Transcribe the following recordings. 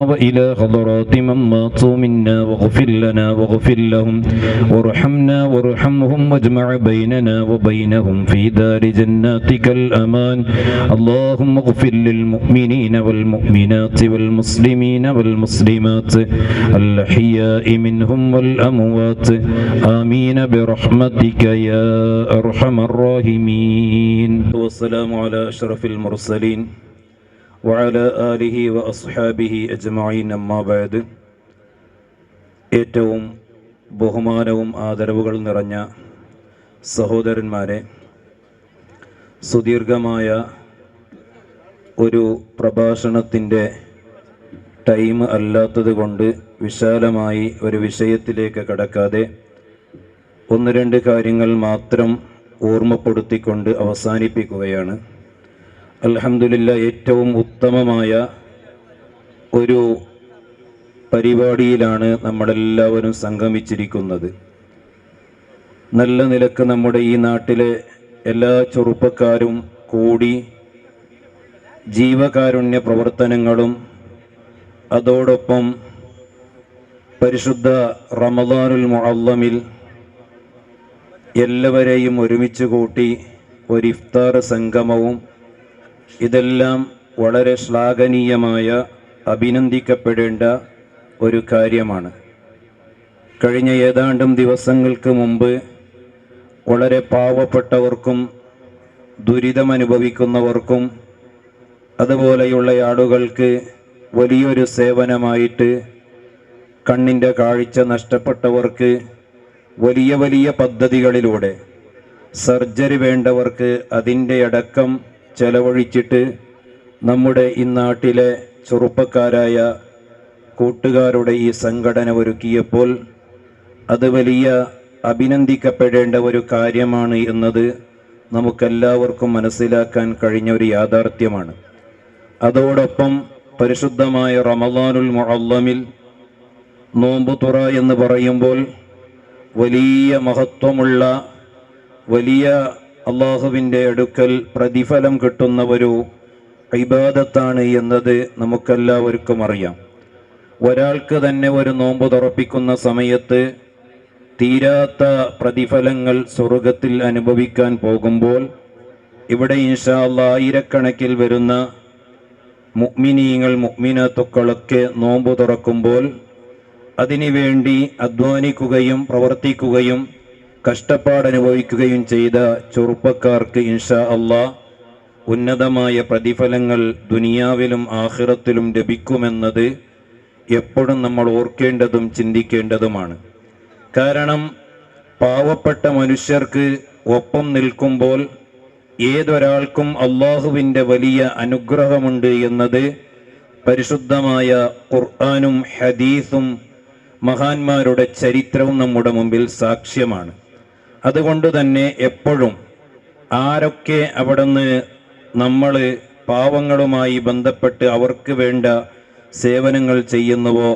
وإلى حضرات من ماتوا منا واغفر لنا واغفر لهم وارحمنا وارحمهم واجمع بيننا وبينهم في دار جناتك الأمان. اللهم اغفر للمؤمنين والمؤمنات والمسلمين والمسلمات الأحياء منهم والأموات آمين برحمتك يا أرحم الراحمين. والسلام على أشرف المرسلين وعلى آله وأصحابه أجمعين أما بعد. ഏറ്റവും ബഹുമാനവും ആദരവുകൾ നിറഞ്ഞ സഹോദരന്മാരെ, സുദീർഘമായ ഒരു പ്രഭാഷണത്തിൻ്റെ ടൈം അല്ലാത്തത് കൊണ്ട് വിശാലമായി ഒരു വിഷയത്തിലേക്ക് കടക്കാതെ ഒന്ന് രണ്ട് കാര്യങ്ങൾ മാത്രം ഓർമ്മപ്പെടുത്തിക്കൊണ്ട് അവസാനിപ്പിക്കുകയാണ്. അൽഹംദുലില്ലാഹ്, ഏറ്റവും ഉത്തമമായ ഒരു പരിപാടിയിലാണ് നമ്മളെല്ലാവരും സംഗമിച്ചിരിക്കുന്നത്. നല്ല നിലക്ക് നമ്മുടെ ഈ നാട്ടിലെ എല്ലാ ചെറുപ്പക്കാരും കൂടി ജീവകാരുണ്യ പ്രവർത്തനങ്ങളും അതോടൊപ്പം പരിശുദ്ധ റമദാനുൽ മുഅല്ലമിൽ എല്ലാവരെയും ഒരുമിച്ച് കൂട്ടി ഒരു ഇഫ്താർ സംഗമവും, ഇതെല്ലാം വളരെ ശ്ലാഘനീയമായ, അഭിനന്ദിക്കപ്പെടേണ്ട ഒരു കാര്യമാണ്. കഴിഞ്ഞ ഏതാണ്ടും ദിവസങ്ങൾക്ക് മുമ്പ് വളരെ പാവപ്പെട്ടവർക്കും ദുരിതമനുഭവിക്കുന്നവർക്കും അതുപോലെയുള്ള ആളുകൾക്ക് വലിയൊരു സേവനമായിട്ട് കണ്ണിൻ്റെ കാഴ്ച നഷ്ടപ്പെട്ടവർക്ക് വലിയ വലിയ പദ്ധതികളിലൂടെ സർജറി വേണ്ടവർക്ക് അതിൻ്റെ അടക്കം ചെലവഴിച്ചിട്ട് നമ്മുടെ ഈ നാട്ടിലെ ചെറുപ്പക്കാരായ കൂട്ടുകാരുടെ ഈ സംഘടന ഒരുക്കിയപ്പോൾ അത് വലിയ അഭിനന്ദിക്കപ്പെടേണ്ട ഒരു കാര്യമാണ് എന്നത് നമുക്കെല്ലാവർക്കും മനസ്സിലാക്കാൻ കഴിഞ്ഞ ഒരു യാഥാർത്ഥ്യമാണ്. അതോടൊപ്പം പരിശുദ്ധമായ റമദാനുൽ മുഅല്ലമിൽ നോമ്പുതുറ എന്ന് പറയുമ്പോൾ വലിയ മഹത്വമുള്ള, വലിയ അള്ളാഹുവിൻ്റെ അടുക്കൽ പ്രതിഫലം കിട്ടുന്ന ഒരു ഇബാദത്താണ് എന്നത് നമുക്കെല്ലാവർക്കും അറിയാം. ഒരാൾക്ക് തന്നെ ഒരു നോമ്പ് തുറപ്പിക്കുന്ന സമയത്ത് തീരാത്ത പ്രതിഫലങ്ങൾ സ്വർഗത്തിൽ അനുഭവിക്കാൻ പോകുമ്പോൾ, ഇവിടെ ഇൻഷാ അല്ലാഹ് ആയിരക്കണക്കിൽ വരുന്ന മുഅ്മിനീങ്ങൾ മുഅ്മിനാത്തുക്കളൊക്കെ നോമ്പ് തുറക്കുമ്പോൾ അതിനുവേണ്ടി അധ്വാനിക്കുകയും പ്രവർത്തിക്കുകയും കഷ്ടപ്പാടനുഭവിക്കുകയും ചെയ്ത ചെറുപ്പക്കാർക്ക് ഇൻഷാ അല്ലാഹ് ഉന്നതമായ പ്രതിഫലങ്ങൾ ദുനിയാവിലും ആഖിറത്തിലും ലഭിക്കുമെന്നത് എപ്പോഴും നമ്മൾ ഓർക്കേണ്ടതും ചിന്തിക്കേണ്ടതുമാണ്. കാരണം പാവപ്പെട്ട മനുഷ്യർക്ക് ഒപ്പം നിൽക്കുമ്പോൾ ഏതൊരാൾക്കും അള്ളാഹുവിൻ്റെ വലിയ അനുഗ്രഹമുണ്ട് എന്നത് പരിശുദ്ധമായ ഖുർആനും ഹദീസും മഹാന്മാരുടെ ചരിത്രവും നമ്മുടെ മുമ്പിൽ സാക്ഷ്യമാണ്. അതുകൊണ്ട് തന്നെ എപ്പോഴും ആരൊക്കെ അവിടുന്ന് നമ്മൾ പാവങ്ങളുമായി ബന്ധപ്പെട്ട് അവർക്ക് വേണ്ട സേവനങ്ങൾ ചെയ്യുന്നുവോ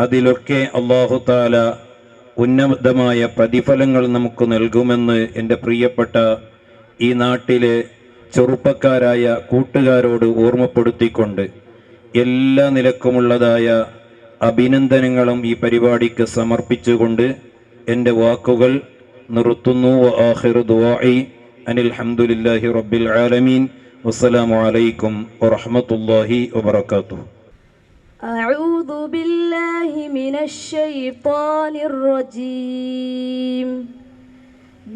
അതിലൊക്കെ അല്ലാഹു തആല ഉന്നതമായ പ്രതിഫലങ്ങൾ നമുക്ക് നൽകുമെന്ന് എൻ്റെ പ്രിയപ്പെട്ട ഈ നാട്ടിലെ ചെറുപ്പക്കാരായ കൂട്ടുകാരോട് ഓർമ്മപ്പെടുത്തിക്കൊണ്ട് എല്ലാ നിലക്കുമുള്ളതായ അഭിനന്ദനങ്ങളും ഈ പരിപാടിക്ക് സമർപ്പിച്ചുകൊണ്ട് എൻ്റെ വാക്കുകൾ നിർത്തുന്നു. വആഖിറു ദുആഇ അനിൽ ഹംദുലില്ലാഹി റബ്ബിൽ ആലമീൻ. വസ്സലാമു അലൈക്കും വറഹ്മത്തുള്ളാഹി വബറകാതുഹു. أعوذ بالله من الشيطان الرجيم.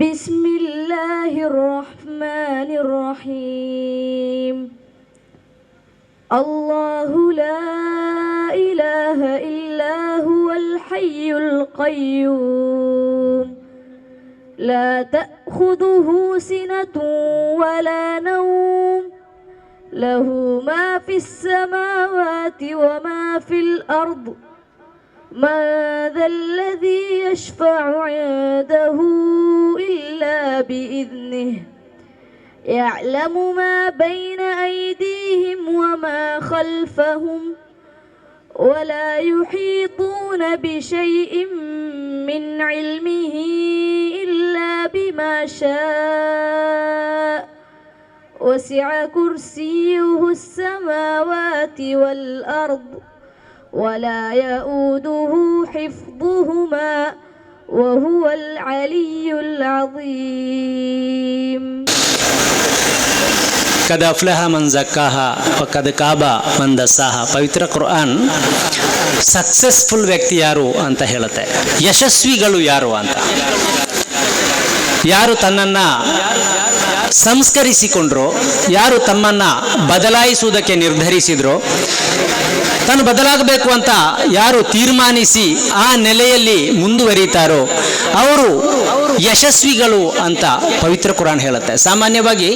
بسم الله الرحمن الرحيم. الله لا إله إلا هو الحي القيوم لا تأخذه سنة ولا نوم له ما في السماوات وما في الأرض من ذا الذي يشفع عنده إلا بإذنه يعلم ما بين أيديهم وما خلفهم ولا يحيطون بشيء من علمه إلا بما شاء وسع كرسيه السماوات والأرض ولا يؤوده حفظهما وهو العلي العظيم. ಕದ ಅಫ್ಲಹ ಮನ್ ಜಕ್ಕಾಹ ಕದ ಕಾಬಾ ಮನ್ ದಸ್ಸಾಹ. ಪವಿತ್ರ ಕುರ್ಆನ್ ಸಕ್ಸಸ್ಫುಲ್ ವ್ಯಕ್ತಿ ಯಾರು ಅಂತ ಹೇಳುತ್ತೆ, ಯಶಸ್ವಿಗಳು ಯಾರು ಅಂತ. ಯಾರು ತನ್ನನ್ನು ಸಂಸ್ಕರಿಸಿಕೊಂಡ್ರೋ, ಯಾರು ತಮ್ಮನ್ನು ಬದಲಾಯಿಸುವುದಕ್ಕೆ ನಿರ್ಧರಿಸಿದ್ರೋ, ತಾನು ಬದಲಾಗಬೇಕು ಅಂತ ಯಾರು ತೀರ್ಮಾನಿಸಿ ಆ ನೆಲೆಯಲ್ಲಿ ಮುಂದುವರಿತಾರೋ ಅವರು ಯಶಸ್ವಿಗಳು ಅಂತ ಪವಿತ್ರ ಕುರಾನ್ ಹೇಳುತ್ತೆ. ಸಾಮಾನ್ಯವಾಗಿ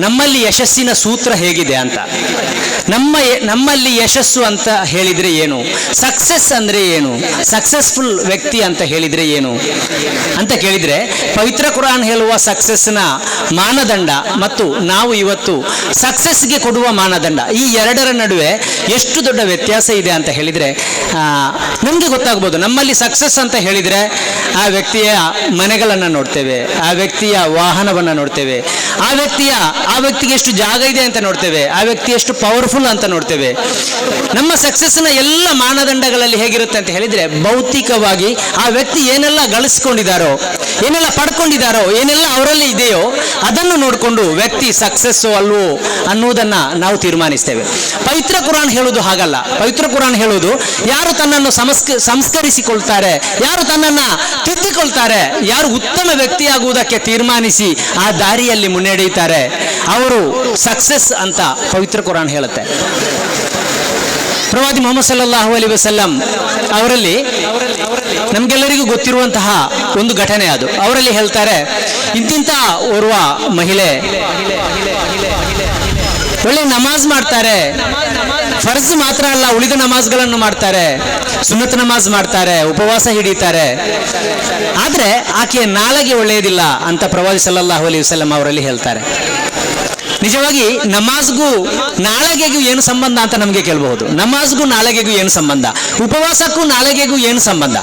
ನಮ್ಮಲ್ಲಿ ಯಶಸ್ಸಿನ ಸೂತ್ರ ಹೇಗಿದೆ ಅಂತ, ನಮ್ಮಲ್ಲಿ ಯಶಸ್ಸು ಅಂತ ಹೇಳಿದರೆ ಏನು, ಸಕ್ಸಸ್ ಅಂದರೆ ಏನು, ಸಕ್ಸಸ್ಫುಲ್ ವ್ಯಕ್ತಿ ಅಂತ ಹೇಳಿದರೆ ಏನು ಅಂತ ಕೇಳಿದರೆ, ಪವಿತ್ರ ಕುರಾನ್ ಹೇಳುವ ಸಕ್ಸಸ್ನ ಮಾನದಂಡ ಮತ್ತು ನಾವು ಇವತ್ತು ಸಕ್ಸಸ್ಗೆ ಕೊಡುವ ಮಾನದಂಡ, ಈ ಎರಡರ ನಡುವೆ ಎಷ್ಟು ದೊಡ್ಡ ವ್ಯತ್ಯಾಸ ಇದೆ ಅಂತ ಹೇಳಿದರೆ ನಮಗೆ ಗೊತ್ತಾಗ್ಬೋದು. ನಮ್ಮಲ್ಲಿ ಸಕ್ಸಸ್ ಅಂತ ಹೇಳಿದರೆ ಆ ವ್ಯಕ್ತಿಯ ಮನೆಗಳನ್ನು ನೋಡ್ತೇವೆ, ಆ ವ್ಯಕ್ತಿಯ ವಾಹನವನ್ನು ನೋಡ್ತೇವೆ, ಆ ವ್ಯಕ್ತಿಗೆ ಎಷ್ಟು ಜಾಗ ಇದೆ ಅಂತ ನೋಡ್ತೇವೆ, ಆ ವ್ಯಕ್ತಿ ಎಷ್ಟು ಪವರ್ಫುಲ್ ಅಂತ ನೋಡ್ತೇವೆ. ನಮ್ಮ ಸಕ್ಸಸ್ನ ಎಲ್ಲ ಮಾನದಂಡಗಳಲ್ಲಿ ಹೇಗಿರುತ್ತೆ ಅಂತ ಹೇಳಿದರೆ, ಭೌತಿಕವಾಗಿ ಆ ವ್ಯಕ್ತಿ ಏನೆಲ್ಲ ಗಳಿಸ್ಕೊಂಡಿದ್ದಾರೋ, ಏನೆಲ್ಲ ಪಡ್ಕೊಂಡಿದ್ದಾರೋ, ಏನೆಲ್ಲ ಅವರಲ್ಲಿ ಇದೆಯೋ ಅದನ್ನು ನೋಡಿಕೊಂಡು ವ್ಯಕ್ತಿ ಸಕ್ಸಸ್ಸು ಅಲ್ವೋ ಅನ್ನುವುದನ್ನು ನಾವು ತೀರ್ಮಾನಿಸ್ತೇವೆ. ಪವಿತ್ರ ಕುರಾನ್ ಹೇಳುವುದು ಹಾಗಲ್ಲ. ಪವಿತ್ರ ಕುರಾನ್ ಹೇಳುವುದು, ಯಾರು ತನ್ನನ್ನು ಸಂಸ್ಕರಿಸಿಕೊಳ್ತಾರೆ, ಯಾರು ತನ್ನನ್ನು ತಿದ್ದಿಕೊಳ್ತಾರೆ, ಯಾರು ಉತ್ತಮ ವ್ಯಕ್ತಿಯಾಗುವುದಕ್ಕೆ ತೀರ್ಮಾನಿಸಿ ಆ ದಾರಿಯಲ್ಲಿ ಮುನ್ನಡೆಯುತ್ತಾರೆ ಅವರು ಸಕ್ಸಸ್ ಅಂತ ಪವಿತ್ರ ಕುರಾನ್ ಹೇಳುತ್ತೆ. ಪ್ರವಾದಿ ಮುಹಮ್ಮದ್ ಸಲ್ಲಲ್ಲಾಹು ಅಲೈಹಿ ವಸಲ್ಲಂ ಅವರಲ್ಲಿ ನಮಗೆಲ್ಲರಿಗೂ ಗೊತ್ತಿರುವಂತಹ ಒಂದು ಘಟನೆ ಅದು. ಅವರಲ್ಲಿ ಹೇಳ್ತಾರೆ, ಇಂತಿಂಥ ಓರ್ವ ಮಹಿಳೆ ಒಳ್ಳೆ ನಮಾಜ್ ಮಾಡ್ತಾರೆ, ಫರ್ಜ್ ಮಾತ್ರ ಅಲ್ಲ ಉಳಿದ ನಮಾಜ್ಗಳನ್ನು ಮಾಡ್ತಾರೆ, ಸುನ್ನತ್ ನಮಾಜ್ ಮಾಡ್ತಾರೆ, ಉಪವಾಸ ಹಿಡಿತಾರೆ, ಆದರೆ ಆಕೆಯ ನಾಲಿಗೆ ಒಳ್ಳೆಯದಿಲ್ಲ ಅಂತ ಪ್ರವಾದಿ ಸಲ್ಲಲ್ಲಾಹು ಅಲೈಹಿ ವಸಲ್ಲಂ ಅವರಲ್ಲಿ ಹೇಳ್ತಾರೆ. ನಿಜವಾಗಿ ನಮಾಜ್ಗೂ ನಾಲಿಗೆಗೂ ಏನು ಸಂಬಂಧ ಅಂತ ನಮಗೆ ಕೇಳಬಹುದು. ನಮಾಜ್ಗೂ ನಾಲಿಗೆಗೂ ಏನು ಸಂಬಂಧ, ಉಪವಾಸಕ್ಕೂ ನಾಲಿಗೆಗೂ ಏನು ಸಂಬಂಧ?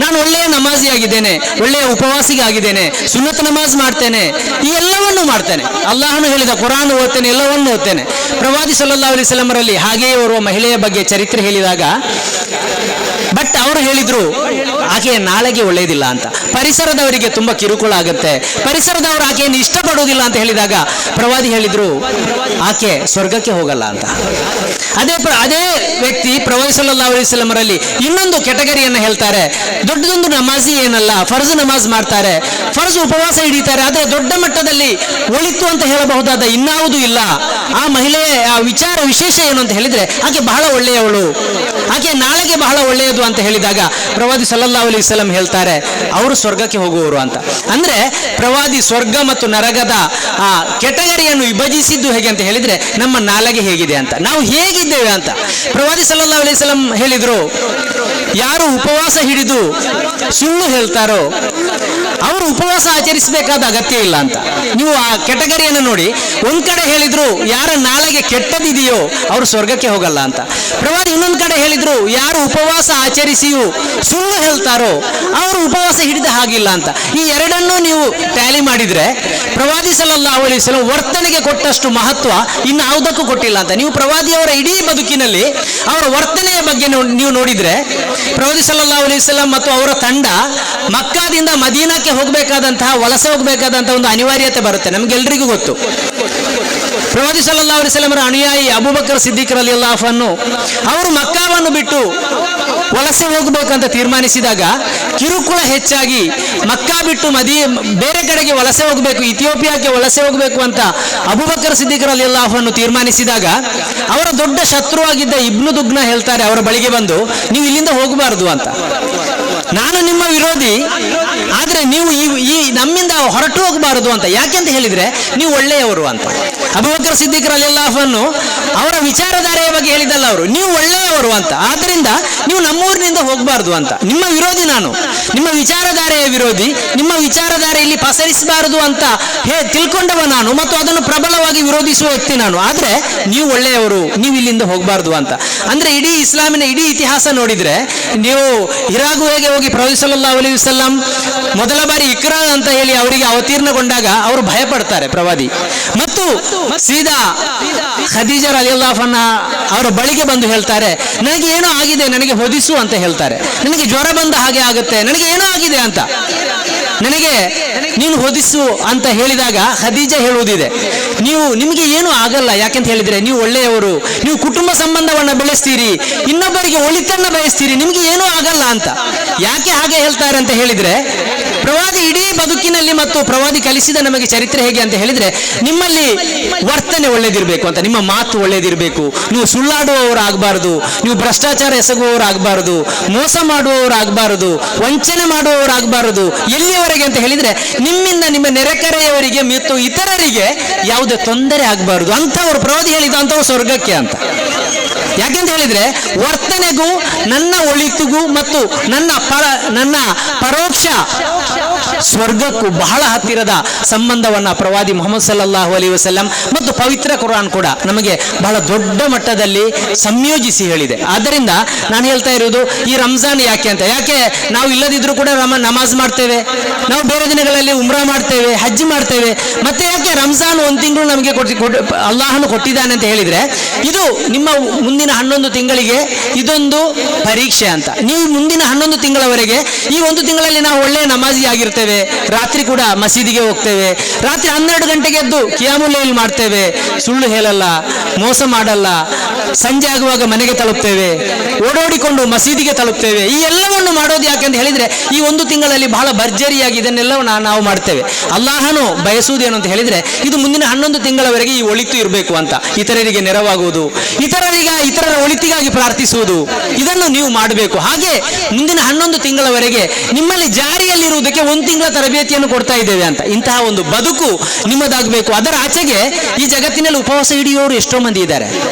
ನಾನು ಒಳ್ಳೆಯ ನಮಾಜಿ ಆಗಿದ್ದೇನೆ, ಒಳ್ಳೆಯ ಉಪವಾಸಿಗೆ ಆಗಿದ್ದೇನೆ, ಸುನ್ನತ್ ನಮಾಜ್ ಮಾಡ್ತೇನೆ, ಈ ಎಲ್ಲವನ್ನೂ ಮಾಡ್ತೇನೆ, ಅಲ್ಲಾಹನು ಹೇಳಿದ ಕುರಾನ್ ಓದ್ತೇನೆ, ಎಲ್ಲವನ್ನೂ ಓದ್ತೇನೆ. ಪ್ರವಾದಿ ಸಲ್ಲಲ್ಲಾಹು ಅಲೈಹಿ ವಸಲ್ಲಂ ಅವರಲ್ಲಿ ಹಾಗೆಯೇ ಓರ್ವ ಮಹಿಳೆಯ ಬಗ್ಗೆ ಚರಿತ್ರೆ ಹೇಳಿದಾಗ ಬಟ್ ಅವರು ಹೇಳಿದ್ರು ಆಕೆಯ ನಾಳೆಗೆ ಒಳ್ಳೆಯದಿಲ್ಲ ಅಂತ, ಪರಿಸರದವರಿಗೆ ತುಂಬಾ ಕಿರುಕುಳ ಆಗುತ್ತೆ, ಪರಿಸರದವರು ಆಕೆಯನ್ನು ಇಷ್ಟಪಡುವುದಿಲ್ಲ ಅಂತ ಹೇಳಿದಾಗ ಪ್ರವಾದಿ ಹೇಳಿದ್ರು ಆಕೆ ಸ್ವರ್ಗಕ್ಕೆ ಹೋಗಲ್ಲ ಅಂತ. ಅದೇ ವ್ಯಕ್ತಿ ಪ್ರವಾದಿ ಸಲ್ಲಲ್ಲಾಹು ಅಲೈಹಿ ವಸಲ್ಲಂ ಅವರಲ್ಲಿ ಇನ್ನೊಂದು ಕೆಟಗರಿಯನ್ನು ಹೇಳ್ತಾರೆ. ದೊಡ್ಡದೊಂದು ನಮಾಜಿ ಏನಲ್ಲ, ಫರ್ಜ್ ನಮಾಜ್ ಮಾಡ್ತಾರೆ, ಫರ್ಜ್ ಉಪವಾಸ ಹಿಡಿತಾರೆ, ಆದರೆ ದೊಡ್ಡ ಮಟ್ಟದಲ್ಲಿ ಒಳಿತು ಅಂತ ಹೇಳಬಹುದಾದ ಇನ್ನಾವುದೂ ಇಲ್ಲ. ಆ ಮಹಿಳೆಯ ವಿಚಾರ ವಿಶೇಷ ಏನು ಅಂತ ಹೇಳಿದ್ರೆ ಆಕೆ ಬಹಳ ಒಳ್ಳೆಯವಳು, ಆಕೆ ನಾಳೆಗೆ ಬಹಳ ಒಳ್ಳೆಯದು ಅಂತ ಹೇಳಿದಾಗ ಪ್ರವಾದಿ ಸಲ್ಲಲ್ಲಾಹು ಅಲೈಹಿ ವಸಲ್ಲಂ ಹೇಳ್ತಾರೆ ಅವರು ಸ್ವರ್ಗಕ್ಕೆ ಹೋಗುವವರು ಅಂತ. ಅಂದ್ರೆ ಪ್ರವಾದಿ ಸ್ವರ್ಗ ಮತ್ತು ನರಕದ ಆ ಕೆಟಗರಿಯನ್ನು ವಿಭಜಿಸಿದ್ದು ಹೇಗೆ ಅಂತ ಹೇಳಿದ್ರೆ ನಮ್ಮ ನಾಲಿಗೆ ಹೇಗಿದೆ ಅಂತ, ನಾವು ಹೇಗಿದ್ದೇವೆ ಅಂತ. ಪ್ರವಾದಿ ಸಲ್ಲಲ್ಲಾಹು ಅಲೈಹಿ ವಸಲ್ಲಂ ಹೇಳಿದ್ರು, ಯಾರು ಉಪವಾಸ ಹಿಡಿದು ಸುಳ್ಳು ಹೇಳ್ತಾರೋ ಅವರು ಉಪವಾಸ ಆಚರಿಸಬೇಕಾದ ಅಗತ್ಯ ಇಲ್ಲ ಅಂತ. ನೀವು ಆ ಕೆಟಗರಿಯನ್ನು ನೋಡಿ, ಒಂದ್ ಕಡೆ ಹೇಳಿದ್ರು ಯಾರ ನಾಳೆಗೆ ಕೆಟ್ಟದಿದೆಯೋ ಅವರು ಸ್ವರ್ಗಕ್ಕೆ ಹೋಗಲ್ಲ ಅಂತ. ಪ್ರವಾದಿ ಇನ್ನೊಂದು ಕಡೆ ಹೇಳಿದ್ರು ಯಾರು ಉಪವಾಸ ಆಚರಿಸಿಯೂ ಸುಳ್ಳು ಹೇಳ್ತಾರೋ ಅವರು ಉಪವಾಸ ಹಿಡಿದ ಹಾಗಿಲ್ಲ ಅಂತ. ಈ ಎರಡನ್ನೂ ನೀವು ಟ್ಯಾಲಿ ಮಾಡಿದ್ರೆ ಪ್ರವಾದಿ ಸಲ್ಲಲ್ಲಾಹು ಅಲೈಹಿ ವಸಲ್ಲಂ ವರ್ತನೆಗೆ ಕೊಟ್ಟಷ್ಟು ಮಹತ್ವ ಇನ್ನು ಯಾವುದಕ್ಕೂ ಕೊಟ್ಟಿಲ್ಲ ಅಂತ. ನೀವು ಪ್ರವಾದಿಯವರ ಇಡೀ ಬದುಕಿನಲ್ಲಿ ಅವರ ವರ್ತನೆಯ ಬಗ್ಗೆ ನೀವು ನೋಡಿದ್ರೆ ಪ್ರವಾದಿ ಸಲ್ಲಲ್ಲಾಹು ಅಲೈಹಿ ವಸಲ್ಲಂ ಮತ್ತು ಅವರ ತಂಡ ಮಕ್ಕಾದಿಂದ ಮದೀನಾಕ್ಕೆ ಹೋಗಬೇಕಾದಂತಹ, ವಲಸೆ ಹೋಗಬೇಕಾದಂತಹ ಒಂದು ಅನಿವಾರ್ಯತೆ ಬರುತ್ತೆ, ನಮಗೆಲ್ಲರಿಗೂ ಗೊತ್ತು. ಪ್ರವಾದಿ ಸಲ್ಲಲ್ಲಾಹು ಅಲೈಹಿ ವಸಲ್ಲಂ ಅವರ ಅನುಯಾಯಿ ಅಬೂಬಕರ್ ಸಿದ್ದಿಕ್ ರಲಿಯಲ್ಲಾಹು ಅನ್ಹು ಅವರು ಮಕ್ಕಾವನ್ನು ಬಿಟ್ಟು ವಲಸೆ ಹೋಗಬೇಕಂತ ತೀರ್ಮಾನಿಸಿದಾಗ ಕಿರುಕುಳ ಹೆಚ್ಚಾಗಿ ಮಕ್ಕಾ ಬಿಟ್ಟು ಬೇರೆ ಕಡೆಗೆ ವಲಸೆ ಹೋಗಬೇಕು, ಇಥಿಯೋಪಿಯಾಕ್ಕೆ ವಲಸೆ ಹೋಗಬೇಕು ಅಂತ ಅಬೂಬಕರ್ ಸಿದ್ದಿಕ್ ರಲಿಯಲ್ಲಾಹು ಅನ್ಹು ತೀರ್ಮಾನಿಸಿದಾಗ ಅವರ ದೊಡ್ಡ ಶತ್ರುವಾಗಿದ್ದ ಇಬ್ನು ದುಗ್ನ ಹೇಳ್ತಾರೆ ಅವರ ಬಳಿಗೆ ಬಂದು, ನೀವು ಇಲ್ಲಿಂದ ಹೋಗಬಾರದು ಅಂತ, ನಾನು ನಿಮ್ಮ ವಿರೋಧಿ, ಆದ್ರೆ ನೀವು ಈ ನಮ್ಮಿಂದ ಹೊರಟು ಹೋಗಬಾರದು ಅಂತ. ಯಾಕೆಂತ ಹೇಳಿದ್ರೆ ನೀವು ಒಳ್ಳೆಯವರು ಅಂತ. ಅಬೂಬಕರ್ ಸಿದ್ದಿಕ್ ರಲಿಯಲ್ಲಾಹು ಅನ್ಹು ಅವರ ವಿಚಾರಧಾರೆಯ ಬಗ್ಗೆ ಹೇಳಿದಲ್ಲ, ಅವರು ನೀವು ಒಳ್ಳೆಯವರು ಅಂತ, ಆದ್ರಿಂದ ನೀವು ನಮ್ಮೂರಿನಿಂದ ಹೋಗಬಾರದು ಅಂತ. ನಿಮ್ಮ ವಿರೋಧಿ ನಾನು, ನಿಮ್ಮ ವಿಚಾರಧಾರೆಯ ವಿರೋಧಿ, ನಿಮ್ಮ ವಿಚಾರಧಾರೆಯಲ್ಲಿ ಪಸರಿಸಬಾರದು ಅಂತ ತಿಳ್ಕೊಂಡವ ನಾನು ಮತ್ತು ಅದನ್ನು ಪ್ರಬಲವಾಗಿ ವಿರೋಧಿಸುವ ವ್ಯಕ್ತಿ ನಾನು, ಆದ್ರೆ ನೀವು ಒಳ್ಳೆಯವರು, ನೀವು ಇಲ್ಲಿಂದ ಹೋಗಬಾರದು ಅಂತ. ಅಂದ್ರೆ ಇಡೀ ಇಸ್ಲಾಮಿನ ಇಡೀ ಇತಿಹಾಸ ನೋಡಿದ್ರೆ ನೀವು ಹಿರಾಗುವೆಗೆ ಹೋಗಿ ಪ್ರವಾದಿ ಸಲ್ಲಲ್ಲಾಹು ಅಲೈಹಿ ವಸಲ್ಲಂ ಮೊದಲ ಬಾರಿ ಇಕ್ರಾ ಅಂತ ಹೇಳಿ ಅವರಿಗೆ ಅವತೀರ್ಣಗೊಂಡಾಗ ಅವರು ಭಯ ಪಡ್ತಾರೆ ಪ್ರವಾದಿ, ಮತ್ತು ಮತ್ತು ಸೀದಾ ಖದೀಜಾ ರಲಿಯಲ್ಲಾಹು ಅನ್ಹಾ ಅವರ ಬಳಿಗೆ ಬಂದು ಹೇಳ್ತಾರೆ, ನನಗೆ ಏನೋ ಆಗಿದೆ, ನನಗೆ ಹೊದಿಸು ಅಂತ ಹೇಳ್ತಾರೆ. ನನಗೆ ಜ್ವರ ಬಂದ ಹಾಗೆ ಆಗುತ್ತೆ, ನನಗೆ ಏನೋ ಆಗಿದೆ ಅಂತ, ನನಗೆ ನೀನು ಹೊದಿಸು ಅಂತ ಹೇಳಿದಾಗ ಖದೀಜಾ ಹೇಳುವುದಿದೆ, ನಿಮಗೆ ಏನು ಆಗಲ್ಲ, ಯಾಕೆಂತ ಹೇಳಿದ್ರೆ ನೀವು ಒಳ್ಳೆಯವರು, ನೀವು ಕುಟುಂಬ ಸಂಬಂಧವನ್ನ ಬೆಳೆಸ್ತೀರಿ, ಇನ್ನೊಬ್ಬರಿಗೆ ಒಳಿತನ್ನ ಬಯಸ್ತೀರಿ, ನಿಮಗೆ ಏನೂ ಆಗಲ್ಲ ಅಂತ. ಯಾಕೆ ಹಾಗೆ ಹೇಳ್ತಾರೆ ಅಂತ ಹೇಳಿದ್ರೆ, ಪ್ರವಾದಿ ಇಡೀ ಬದುಕಿನಲ್ಲಿ ಮತ್ತು ಪ್ರವಾದಿ ಕಲಿಸಿದ ನಮಗೆ ಚರಿತ್ರೆ ಹೇಗೆ ಅಂತ ಹೇಳಿದ್ರೆ, ನಿಮ್ಮಲ್ಲಿ ವರ್ತನೆ ಒಳ್ಳೇದಿರಬೇಕು ಅಂತ, ನಿಮ್ಮ ಮಾತು ಒಳ್ಳೇದಿರಬೇಕು, ನೀವು ಸುಳ್ಳಾಡುವವರಾಗಬಾರದು, ನೀವು ಭ್ರಷ್ಟಾಚಾರ ಎಸಗುವವರಾಗಬಾರದು, ಮೋಸ ಮಾಡುವವರಾಗಬಾರದು, ವಂಚನೆ ಮಾಡುವವರಾಗಬಾರದು. ಎಲ್ಲಿಯವರೆಗೆ ಅಂತ ಹೇಳಿದ್ರೆ, ನಿಮ್ಮಿಂದ ನಿಮ್ಮ ನೆರೆಕರೆಯವರಿಗೆ ಮತ್ತು ಇತರರಿಗೆ ಯಾವುದೇ ತೊಂದರೆ ಆಗಬಾರದು ಅಂಥವ್ರು ಪ್ರವಾದಿ ಹೇಳಿದ ಅಂಥವ್ರು ಸ್ವರ್ಗಕ್ಕೆ ಅಂತ. ಯಾಕೆಂತ ಹೇಳಿದ್ರೆ ವರ್ತನೆಗೂ ನನ್ನ ಒಳಿತಿಗೂ ಮತ್ತು ನನ್ನ ಪರೋಕ್ಷ ಸ್ವರ್ಗಕ್ಕೂ ಬಹಳ ಹತ್ತಿರದ ಸಂಬಂಧವನ್ನ ಪ್ರವಾದಿ ಮುಹಮ್ಮದ್ ಸಲ್ಲಲ್ಲಾಹು ಅಲೈಹಿ ವಸಲ್ಲಂ ಮತ್ತು ಪವಿತ್ರ ಕುರ್ಆನ್ ಕೂಡ ನಮಗೆ ಬಹಳ ದೊಡ್ಡ ಮಟ್ಟದಲ್ಲಿ ಸಂಯೋಜಿಸಿ ಹೇಳಿದೆ. ಆದ್ದರಿಂದ ನಾನು ಹೇಳ್ತಾ ಇರೋದು, ಈ ರಂಜಾನ್ ಯಾಕೆ ಅಂತ, ಯಾಕೆ ನಾವು ಇಲ್ಲದಿದ್ರೂ ಕೂಡ ನಮಾಜ್ ಮಾಡ್ತೇವೆ, ನಾವು ಬೇರೆ ದಿನಗಳಲ್ಲಿ ಉಮ್ರಾ ಮಾಡ್ತೇವೆ, ಹಜ್ ಮಾಡ್ತೇವೆ, ಮತ್ತೆ ಯಾಕೆ ರಂಜಾನ್ ಒಂದು ತಿಂಗಳು ನಮಗೆ ಅಲ್ಲಾಹನು ಕೊಟ್ಟಿದ್ದಾನೆ ಅಂತ ಹೇಳಿದ್ರೆ, ಇದು ನಿಮ್ಮ ಮುಂದಿನ 11 ತಿಂಗಳಿಗೆ ಇದೊಂದು ಪರೀಕ್ಷೆ ಅಂತ. ನೀವು ಮುಂದಿನ 11 ತಿಂಗಳವರೆಗೆ ಈ ಒಂದು ತಿಂಗಳಲ್ಲಿ ನಾವು ಒಳ್ಳೆಯ ನಮಾಜಿ ಆಗಿರ್ತೇವೆ, ರಾತ್ರಿ ಕೂಡ ಮಸೀದಿಗೆ ಹೋಗ್ತೇವೆ, ರಾತ್ರಿ 12 ಗಂಟೆಗೆ ಎದ್ದು ಕಿಯಾಮುಲ್ ಲೈಲ್ ಮಾಡ್ತೇವೆ, ಸುಳ್ಳು ಹೇಳಲ್ಲ, ಮೋಸ ಮಾಡಲ್ಲ, ಸಂಜೆ ಆಗುವಾಗ ಮನೆಗೆ ತಲುಪ್ತೇವೆ, ಓಡೋಡಿಕೊಂಡು ಮಸೀದಿಗೆ ತಲುಪ್ತೇವೆ. ಈ ಎಲ್ಲವನ್ನು ಮಾಡೋದು ಯಾಕೆ ಅಂತ ಹೇಳಿದ್ರೆ, ಈ ಒಂದು ತಿಂಗಳಲ್ಲಿ ಬಹಳ ಭರ್ಜರಿಯಾಗಿ ಇದನ್ನೆಲ್ಲವನ್ನ ನಾವು ಮಾಡ್ತೇವೆ. ಅಲ್ಲಾಹನು ಬಯಸುವುದೇನು ಅಂತ ಹೇಳಿದ್ರೆ, ಇದು ಮುಂದಿನ 11 ತಿಂಗಳವರೆಗೆ ಈ ಒಳಿತು ಇರಬೇಕು ಅಂತ, ಇತರರಿಗೆ ನೆರವಾಗುವುದು, ಇತರರ ಒಳಿತಿಗಾಗಿ ಪ್ರಾರ್ಥಿಸುವುದು, ಇದನ್ನು ನೀವು ಮಾಡಬೇಕು. ಹಾಗೆ ಮುಂದಿನ 11 ತಿಂಗಳವರೆಗೆ ನಿಮ್ಮಲ್ಲಿ ಜಾರಿಯಲ್ಲಿರುವುದಕ್ಕೆ 1 ತಿಂಗಳ ತರಬೇತಿಯನ್ನು ಕೊಡ್ತಾ ಇದ್ದೇವೆ ಅಂತ. ಇಂತಹ ಒಂದು ಬದುಕು ನಿಮ್ಮದಾಗಬೇಕು. ಅದರ ಆಚೆಗೆ ಈ ಜಗತ್ತಿನಲ್ಲಿ ಉಪವಾಸ ಹಿಡಿಯುವವರು ಎಷ್ಟೋ ಮಂದಿ ಇದ್ದಾರೆ.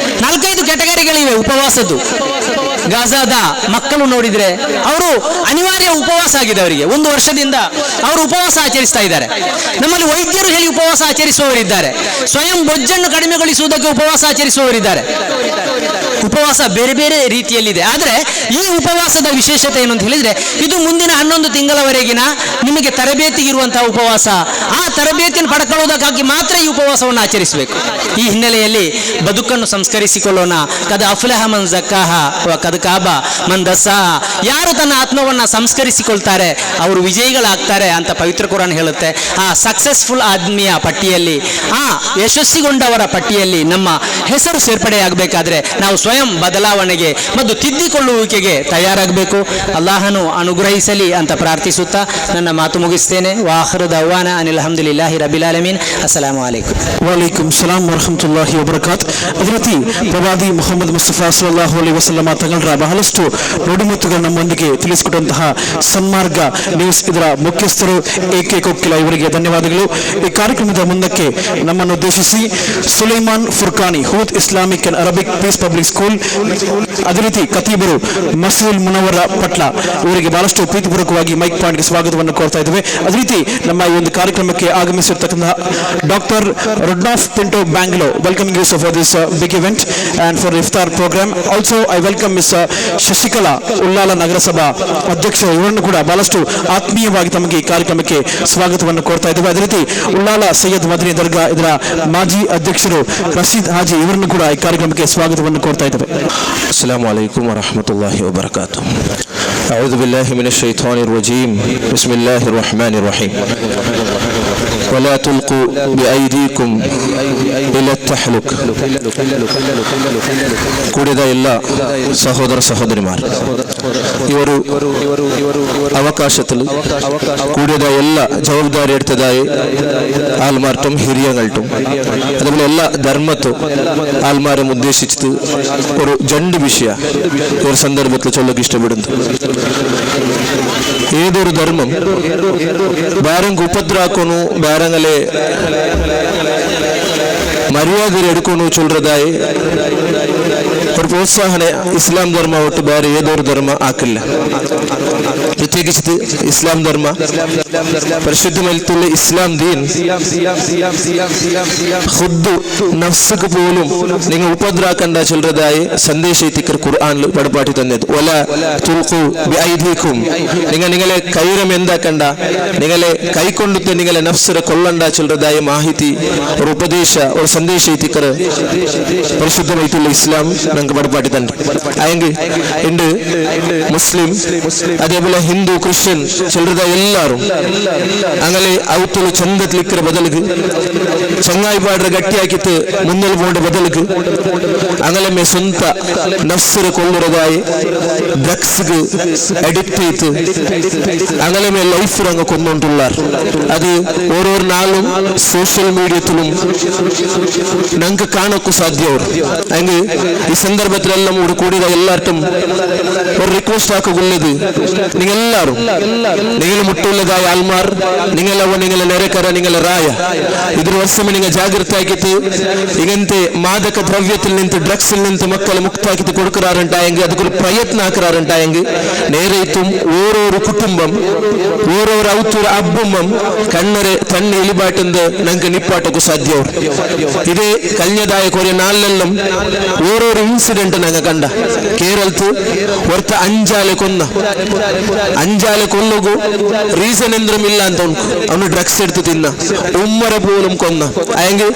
4-5 ಕೆಟಗರಿಗಳಿವೆ ಉಪವಾಸದ್ದು. ಗಾಜಾದ ಮಕ್ಕಳು ನೋಡಿದ್ರೆ ಅವರು ಅನಿವಾರ್ಯ ಉಪವಾಸ ಆಗಿದೆ, ಅವರಿಗೆ 1 ವರ್ಷದಿಂದ ಅವರು ಉಪವಾಸ ಆಚರಿಸ್ತಾ ಇದ್ದಾರೆ. ನಮ್ಮಲ್ಲಿ ವೈದ್ಯರು ಹೇಳಿ ಉಪವಾಸ ಆಚರಿಸುವವರಿದ್ದಾರೆ, ಸ್ವಯಂ ಬೊಜ್ಜನ್ನು ಕಡಿಮೆಗೊಳಿಸುವುದಕ್ಕೆ ಉಪವಾಸ ಆಚರಿಸುವವರಿದ್ದಾರೆ. ಉಪವಾಸ ಬೇರೆ ಬೇರೆ ರೀತಿಯಲ್ಲಿದೆ. ಆದರೆ ಈ ಉಪವಾಸದ ವಿಶೇಷತೆ ಏನು ಅಂತ ಹೇಳಿದ್ರೆ, ಇದು ಮುಂದಿನ 11 ತಿಂಗಳವರೆಗಿನ ನಿಮಗೆ ತರಬೇತಿ ಇರುವಂತಹ ಉಪವಾಸ. ಆ ತರಬೇತಿಯನ್ನು ಪಡ್ಕೊಳ್ಳುವುದಕ್ಕಾಗಿ ಮಾತ್ರ ಈ ಉಪವಾಸವನ್ನು ಆಚರಿಸಬೇಕು. ಈ ಹಿನ್ನೆಲೆಯಲ್ಲಿ ಬದುಕನ್ನು ಸಂಸ್ಕರಿಸಿಕೊಳ್ಳೋಣ. ಕದ ಅಫ್ಲಹ ಮನ್ ಝಕ್ಕಾಹ ವ ಕದ್ ಖಾಬ ಮನ್ ದಸ್ಸಾಹ. ಯಾರು ತನ್ನ ಆತ್ಮವನ್ನ ಸಂಸ್ಕರಿಸಿಕೊಳ್ತಾರೆ ಅವರು ವಿಜಯಿಗಳಾಗ್ತಾರೆ ಅಂತ ಪವಿತ್ರ ಕುರಾನ್ ಹೇಳುತ್ತೆ. ಆ ಸಕ್ಸಸ್ಫುಲ್ ಆದ್ಮಿಯ ಪಟ್ಟಿಯಲ್ಲಿ, ಆ ಯಶಸ್ವಿಗೊಂಡವರ ಪಟ್ಟಿಯಲ್ಲಿ ನಮ್ಮ ಹೆಸರು ಸೇರ್ಪಡೆಯಾಗಬೇಕಾದ್ರೆ ನಾವು ಸ್ವಯಂ ಬದಲಾವಣೆಗೆ ಮತ್ತು ತಿದ್ದಿಕೊಳ್ಳುವಿಕೆಗೆ ತಯಾರಾಗಬೇಕು. ಅಲ್ಲಾಹನು ಅನುಗ್ರಹಿಸಲಿ ಅಂತ ಪ್ರಾರ್ಥಿಸುತ್ತಾ ನನ್ನ ಮಾತು ಮುಗಿಸ್ತೇನೆ. ವಾಖಿರು ದಅವಾನಾ ಅನಿಲ್ ಹಮ್ದುಲಿಲ್ಲಾಹಿ ರಬ್ಬಿಲ್ ಆಲಮೀನ್. ಅಸ್ಸಲಾಮು ಅಲೈಕುಂ. ವಲೈಕುಂ ಸಲಾಂ ವರಹಮತುಲ್ಲಾಹಿ ವಬರಕಾತ್. ಅದೇ ರೀತಿ ಪ್ರವಾದಿ ಮುಹಮ್ಮದ್ ಮುಸ್ತಫಾ ಸಲ್ಲಲ್ಲಾಹು ಅಲೈಹಿ ವಸಲ್ಲಮ ತಗಳರ ಬಹಳಷ್ಟು ನುಡಿಮುತ್ತುಗಳು ನಮ್ಮೊಂದಿಗೆ ತಿಳಿಸಿಕೊಟ್ಟಂತಹ ಸನ್ಮಾರ್ಗ ನ್ಯೂಸ್ ಇದರ ಮುಖ್ಯಸ್ಥರು AK ಕೊಕ್ಕಿಲ ಇವರಿಗೆ ಧನ್ಯವಾದಗಳು. ಈ ಕಾರ್ಯಕ್ರಮದ ಮುಂದಕ್ಕೆ ನಮ್ಮನ್ನು ಉದ್ದೇಶಿಸಿ ಸುಲೈಮಾನ್ ಫುರ್ಕಾನಿ, ಹೂತ್ Islamic and Arabic peace public school, ಅದೇ ರೀತಿ ಖತೀಬರು ಮಸೂಲ್ ಮುನವರ ಪಟ್ಲ ಇವರಿಗೆ ಬಹಳಷ್ಟು ಪ್ರೀತಿಪೂರ್ವಕವಾಗಿ ಮೈಕ್ ಪಾಯಿಂಟ್ಗೆ ಸ್ವಾಗತವನ್ನು ಕೋರ್ತಾ ಇದ್ದೇವೆ. ಅದೇ ರೀತಿ ನಮ್ಮ ಈ ಒಂದು ಕಾರ್ಯಕ್ರಮಕ್ಕೆ ಆಗಮಿಸಿರ್ತಕ್ಕಂತಹ ಡಾಕ್ಟರ್ ರೊಡ್ನಾಫ್ ಪಿಂಟೋ ಬ್ಯಾಂಗ್ಲೋ, welcoming you for this big event and for iftar program. Also I welcome miss Shashikala, Ullal ನಗರಸಭಾ ಅಧ್ಯಕ್ಷ, ಇವರನ್ನು ಕೂಡ ಬಹಳಷ್ಟು ಆತ್ಮೀಯವಾಗಿ ತಮಗೆ ಈ ಕಾರ್ಯಕ್ರಮಕ್ಕೆ ಸ್ವಾಗತವನ್ನು ಕೋರ್ತಾ ಇದ್ದೇವೆ. ಅದೇ ರೀತಿ ಉಳ್ಳಾಲ ಸೈಯದ್ ಮದನಿ ದರ್ಗಾ ಇದರ ಮಾಜಿ ಅಧ್ಯಕ್ಷರು ರಶೀದ್ ಹಾಜಿ ಇವರನ್ನು ಕೂಡ ಈ ಕಾರ್ಯಕ್ರಮಕ್ಕೆ ಸ್ವಾಗತವನ್ನು ಕೋರ್ತಾ ಇದ್ದೇವೆ. ಅಸ್ಸಲಾಮು ಅಲೈಕುಂ ವರಹಮತುಲ್ಲಾಹಿ ವಬರಕಾತು. ಅಊದು ಬಿಲ್ಲಾಹಿ ಮಿನಶ್ ಶೈತಾನಿರ್ ರಜೀಮ್. ಬಿಸ್ಮಿಲ್ಲಾಹಿರ್ ರಹಮಾನಿರ್ ರಹೀಮ್. ವಲಾ ತುಲ್ಕು ಬಿಐದೀಕುಂ ಇಲಾ ತಹಲುಕ್. ಕೂಡಿದ ಎಲ್ಲ ಸಹೋದರ ಸಹೋದರಿಮಾರ್, ಇವರು അവകാശത്തിൽ കൂടിയത എല്ലാ ജവാബ്ദാരി എടുത്തതായി ആൽമാർട്ടും ഹിരിയങ്ങൾട്ടും അതുപോലെ എല്ലാ ധർമ്മത്തും ആൽമാരും ഉദ്ദേശിച്ചത് ഒരു രണ്ട് വിഷയ ഒരു സന്ദർഭത്തിൽ ചൊല്ലക്ക് ഇഷ്ടപ്പെടുന്നു. ഏതൊരു ധർമ്മം ബാരംഗ് ഉപദ്രാക്കുന്നു, ബാരങ്ങളെ മര്യാദ എടുക്കുന്നു ചൊല്ലതായി ഒരു പ്രോത്സാഹന ഇസ്ലാം ധർമ്മ ഒട്ട് ಬೇರೆ ഏതൊരു ധർമ്മ ആക്കില്ല. പ്രത്യേകിച്ച് ഇസ്ലാം ധർമ്മ പരിശുദ്ധമായിട്ടുള്ള ഇസ്ലാം ദീൻ ഖുദ് നഫ്സിക്ക് പോലും നിങ്ങൾ ഉപദ്രാക്കണ്ട ചൊല്ലതായി സന്ദേശത്തിക്കർ ഖുർആനിൽ പഠിപ്പാട്ടി തന്നത്. വല തുൽഖു ബിഐദികും, നിങ്ങളെ കൈരം എന്താക്കണ്ട, നിങ്ങളെ കൈകൊണ്ടിട്ട് നിങ്ങളെ നഫ്സിനെ കൊള്ളണ്ട ചൊല്ലതായി മാഹിತಿ ഒരു ഉപദേശ ഒരു സന്ദേശത്തിക്കർ പരിശുദ്ധമായിട്ടുള്ള ഇസ്ലാം നമുക്ക് പഠിപ്പാട്ടി തന്നെ. അയെങ്കിൽ ഉണ്ട് മുസ്ലിം അതേപോലെ ಹಿಂದೂ ಕ್ರಿಶ್ಚಿಯನ್ ಚಿಲ್ಲರದ ಎಲ್ಲರೂ അങ്ങനെ ಅವತ್ತಲು ಚಂದತ್ಲಿಕ್ಕರ ಬದಲಿಗೆ ಚಂಗಾಯಿ ಪಾಡ್ರ ಗಟ್ಟಿ ಹಾಕಿತ್ತು ಮುನ್ನಲ್ ಬೋಂಡ ಬದಲಿಗೆ അങ്ങനെ ಮೇ ಸ್ವಂತ ನಫ್ಸರ ಕೊಳ್ಳುರದಾಯಿ ಡ್ರಗ್ಸ್ಗೆ ಅಡಿಕ್ಟ್ ಆಯ್ತು അങ്ങനെ ಮೇ ಲೈಫ್ ರಂಗ ಕೊಂದುಂಟುಳ್ಳಾರ್. ಅದು ಓರೋರು ನಾളും ಸೋಷಿಯಲ್ ಮೀಡಿಯത്തിലും ನಂಗೆ ಕಾಣಕ್ಕೂ ಸಾಧ್ಯ ಅವರು. ಹಂಗೆ ಈ ಸಂದರ್ಭದಲ್ಲೆಲ್ಲ ಕೂಡಿದ ಎಲ್ಲಾರ್ಟುം ഒരു റിക്വസ്റ്റ് ആക്കുള്ളത്, നിങ്ങളെല്ലാവരും നിങ്ങൾ മുട്ടുള്ളതായ ആൾമാർ, നിങ്ങളെ ನೆರೆಕರ, നിങ്ങളെ റായ ഇതൊരു വർഷം നിങ്ങൾ ജാഗ്രത ആക്കിയിട്ട് ഇങ്ങനത്തെ മാദക ദ്രവ്യത്തിൽ നിന്ന് ഡ്രഗ്സിൽ നിന്ന് മക്കളെ മുക്താക്കിയിട്ട് കൊടുക്കാറുണ്ടായെങ്കിൽ അതൊരു പ്രയത്ന ആക്കാറുണ്ടായെങ്കിൽ നേരെത്തും ഓരോരു കുടുംബം ഓരോരു ഔത്തൂർ അബ്ബുമ്മം കണ്ണരെ തന്നെ ഇലിബാട്ടുന്നത് ഞങ്ങൾക്ക് നിപ്പാട്ടಕ್ಕೂ ಸಾಧ್ಯ. ഇതേ കഴിഞ്ഞതായ കുറേ നാളിലെല്ലാം ഓരോരു ഇൻസിഡന്റ് ഞങ്ങൾ കണ്ട. കേരളത്തിൽ ഒരുത്ത അഞ്ചാലെ കൊല്ലಗೂ ರೀಸನ್ ಎಂದ್ರೂ ಇಲ್ಲ ಅಂತ ಉಂಟು. ಅವನು ಡ್ರಗ್ಸ್ എടുത്ത് ತಿನ್ನ ഉമ്മര പോലും കൊന്ന. അയെങ്കിൽ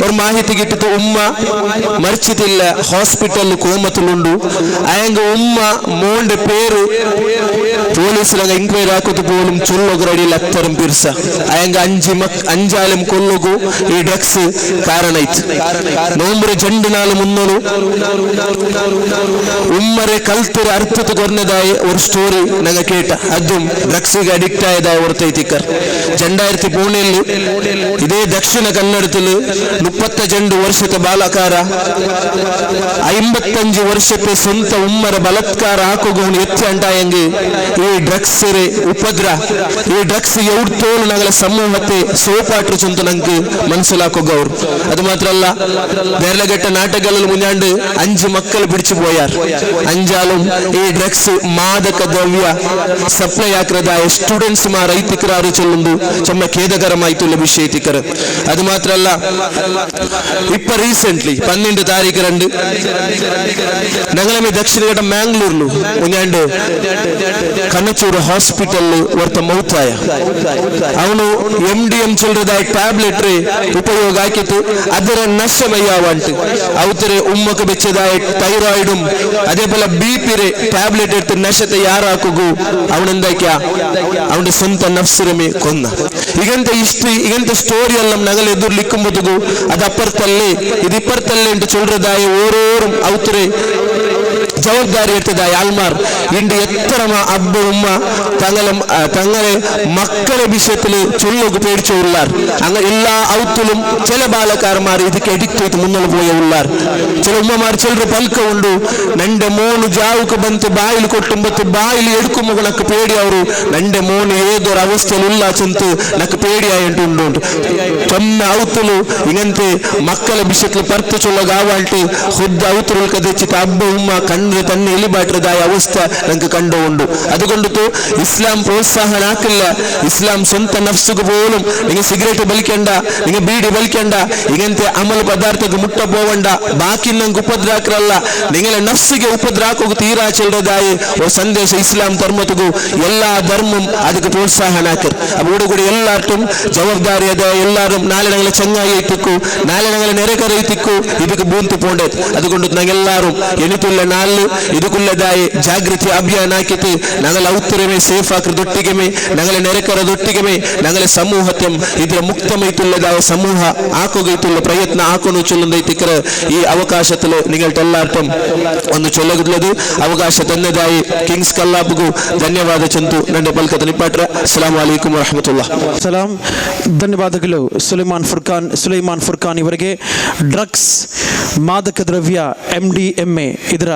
ഒരു മാഹിതി കിട്ടിട്ട് ഉമ്മ മരിച്ചിട്ടില്ല, ഹോസ്പിറ്റലിൽ കോമത്തിലുണ്ട്. അയെങ്കിൽ ഉമ്മ മോന്റെ പേര് പോലീസിലങ്ങ എൻക്വയറി ആക്കത്ത് പോലും ചൊല്ലൊകരടിയിൽ അത്തരം പിർസ. അയെങ്കിൽ അഞ്ചാലും കൊല്ലಗೂ ഈ ಡ್ರಗ್ಸ್ ಕಾರಣ ಇತ್ತು. ನೋಂಬರ ಜಂಡು ನಾಳು ಮುನ್ನೋಳು ഉമ്മരെ കൽത്തിര അർത്ഥത്ത് കുറഞ്ഞതായ ഒരു സ്റ്റോറി ഞങ്ങൾ കേട്ട. അതും ಡ್ರಗ್ಸಿಗೆ ಅಡಿಕ್ಟ್ ಆಯದಾയ ಹೊರತೈತಿಕ್ಕರ್ 2003 ಇದೇ ದಕ್ಷಿಣ ಕನ್ನಡത്തിൽ 32 ವರ್ಷದ ಬಾಲಕಾರ 55 ವರ್ಷത്തെ ಸ್ವಂತ ഉമ്മര ಬಲಾತ್ಕಾರ ಹಾಕೋಗೋನು ಎತ್ತಿ ಅಂಟಾಯಂಗೆ ಈ ಡ್ರಗ್ಸ್ ಉಪದ್ರ ഈ ಡ್ರಗ್സ് എവിടത്തോളം ഞങ്ങളെ സമൂഹത്തെ സോപ്പാട്ടു ചൊന്ത ഞങ്ങൾക്ക് മനസ്സിലാക്കുകവർ. അത് മാത്രമല്ല വേറെകെട്ട നാട്ടുകളിൽ മുന്നാണ്ട് 5 മക്കൾ പിടിച്ചു പോയാർ. 5ആളും ഈ ಡ್ರಗ್ಸ್ മാദക ദ്രവ്യ സപ്ലൈ ആക്കുന്നതായ സ്റ്റുഡൻസുമാർ ഐത്തിക്കറാറ് ചൊല്ലുന്നു. ചുമ ഖേദകരമായിട്ടുള്ള വിഷയത്തിക്കറ്. അത് മാത്രമല്ല ഇപ്പൊ റീസെന്റ് 12 താരീഖ് 2 ഞങ്ങളെ ദക്ഷിണഘട്ട ಮ್ಯಾಂಗ್ಳೂರ್ಲು മുന്നാണ്ട് ಕನಚೂರು ಹಾಸ್ಪಿಟಲ್ ವರ್ತ ಮೌತಾಯ. ಅವನು MDM ಚೊಲ್ಲದಾಯ ಟ್ಯಾಬ್ಲೆಟ್ ಉಪಯೋಗ ಹಾಕಿತ್ತು. ಅದರ ನಶಮಯ್ಯಾವಂಟು ಅವತರೆ ಉಮ್ಮಕ್ಕೆ ಬೆಚ್ಚದಾಯ ಥೈರಾಯ್ಡುം അതേപോലെ BP ಟ್ಯಾಬ್ಲೆಟ್ എടുത്ത് നശത്തെ ಯಾರಾಕುಗು ಅವನಿಂದಕ್ಕೆ ಅವನ ಸ್ವಂತ ನಫ್ಸಿರಮೆ ಕೊನ್ನ. ഇങ്ങനത്തെ സ്റ്റോറി എല്ലാം ഞങ്ങൾ എതിർലിക്കുമ്പോഴേക്കും അത് അപ്പുറത്തല്ലേ ഇത് ഇപ്പുറത്തല്ലേ എന്ന് ചൊല്ലതായ ഓരോരും അവത്തരെ ജവാബ്ദാരി എടുത്തതായ ആൾമാർ ഇണ്ട് എത്ര അബ്ബ ഉമ്മ തങ്ങളെ മക്കളെ വിഷയത്തിൽ ചൊല്ലൊക്കെ പേടിച്ചു ഉള്ളാർ. അങ്ങനെ എല്ലാ ഔത്തിലും ചില ബാലക്കാരന്മാർ ഇതൊക്കെ എഡിക്റ്റ് ചെയ്ത് മുന്നോട്ട് പോയ ഉള്ളാർ. ചില ഉമ്മമാർ ചിലർ പൽക്ക ഉണ്ടു നന്റെ മോന് ജാവുക്ക് ಬಂತು ಬಾಯಿಲಿ ಕೊಟ್ಟುಂಬತ್ತು ಬಾಯಿಲಿ എടുക്കുമ്പോൾ నాకు പേടി ಅವರು നന്റെ മോന് ഏതൊരു അവസ്ഥയിലുള്ള ചെന്ത് నాకు പേടി ആയിട്ടുണ്ടു. തന്ന ഔത്തുలు ഇങ്ങനത്തെ മക്കളെ വിഷയത്തിൽ പർത്ത് ചൊല്ലകാവാട്ട് ഹുദ് ഔത്തുകൾക്ക് തെച്ചിട്ട് അബ്ബ ഉമ്മ കണ്ണ് തന്നെ എലിബാട്ടതായ അവസ്ഥ നമുക്ക് കണ്ടുകൊണ്ടു. അതുകൊണ്ടിട്ട് ഇസ്ലാം പ്രോത്സാഹന ആക്കില്ല. ഇസ്ലാം സ്വന്തം നഫ്സുക്ക് പോലും നിങ്ങൾ സിഗരറ്റ് വലിക്കണ്ട, നിങ്ങൾ ബീഡി വലിക്കണ്ട, ഇങ്ങനത്തെ അമൽ പദാർത്ഥಕ್ಕೆ മുട്ട പോവണ്ട, ബാക്കി നിങ്ങൾക്ക് ಉಪದ್ರಾಕರಲ್ಲ, നിങ്ങളെ നഫ്സിಗೆ ಉಪದ್ರಾಕೋಗ ತೀರಾ ಚೆಲ್ಲದಾಯ ഒരു ಸಂದೇಶ ഇസ്ലാം ധർമ്മത്തിಗೂ എല്ലാ ധർമ്മം ಅದಕ್ಕೆ ಪ್ರೋತ್ಸಾಹನ ಆಕರ್. അവിടെ കൂടി എല്ലാവർക്കും ജവാബ്ദാരി അത എല്ലാവരും നാളെ ഞങ്ങളെ ചങ്ങായി എത്തിക്കൂ, നാളെ ഞങ്ങളെ ನೆರೆಕರ ಎತ್ತಿಕ್ಕೂ ಇದಕ್ಕೆ ಬೂಂತು ಪೋಂಡೇತ್. അതുകൊണ്ട് ഞങ്ങളെല്ലാവരും ಎನಿತುಲ್ಲ ನಾಳು ಇದಕ್ಕುಳ್ಳದಾಯ ಜಾಗೃತಿ ಅಭಿಯಾನ ಹಾಕಿತ್ತು. ഞങ്ങളെ ഔത്തരമേ സേഫ് ആക്കുന്നതൊಟ್ಟಿಗೆമേ ഞങ്ങളെ ನೆರೆಕರದೊಟ್ಟಿಗೆമേ ഞങ്ങളെ സമൂഹത്തെ ಇದರ മുക്തമായിട്ടുള്ളതായ സമൂഹ ആക്കുകയുള്ള പ്രയത്ന ആക്കുന്നു ചൊല്ലുന്നതിക്കറ ഈ അവകാശത്തിൽ നിങ്ങൾക്ക് എല്ലാവർക്കും ഒന്ന് ചൊല്ലുള്ളത് അവകാശ തന്നതായി കിങ്സ് ಕಲ್ಲಾಬ್ಗೂ ಧನ್ಯವಾದ ಚಂತು ನನ್ನ ಪಲ್ಕತ ನಿಪಾಟ್ರ. ಅಸ್ಸಲಾಮು ಅಲೈಕುಂ ವರಹಮತುಲ್ಲಾಹ್. ಸಲಾಂ. ಧನ್ಯವಾದಗಳು ಸುಲೈಮಾನ್ ಫುರ್ಖಾನ್ ಇವರಿಗೆ. ಡ್ರಗ್ಸ್ ಮಾದಕ ದ್ರವ್ಯ MDMA ಇದರ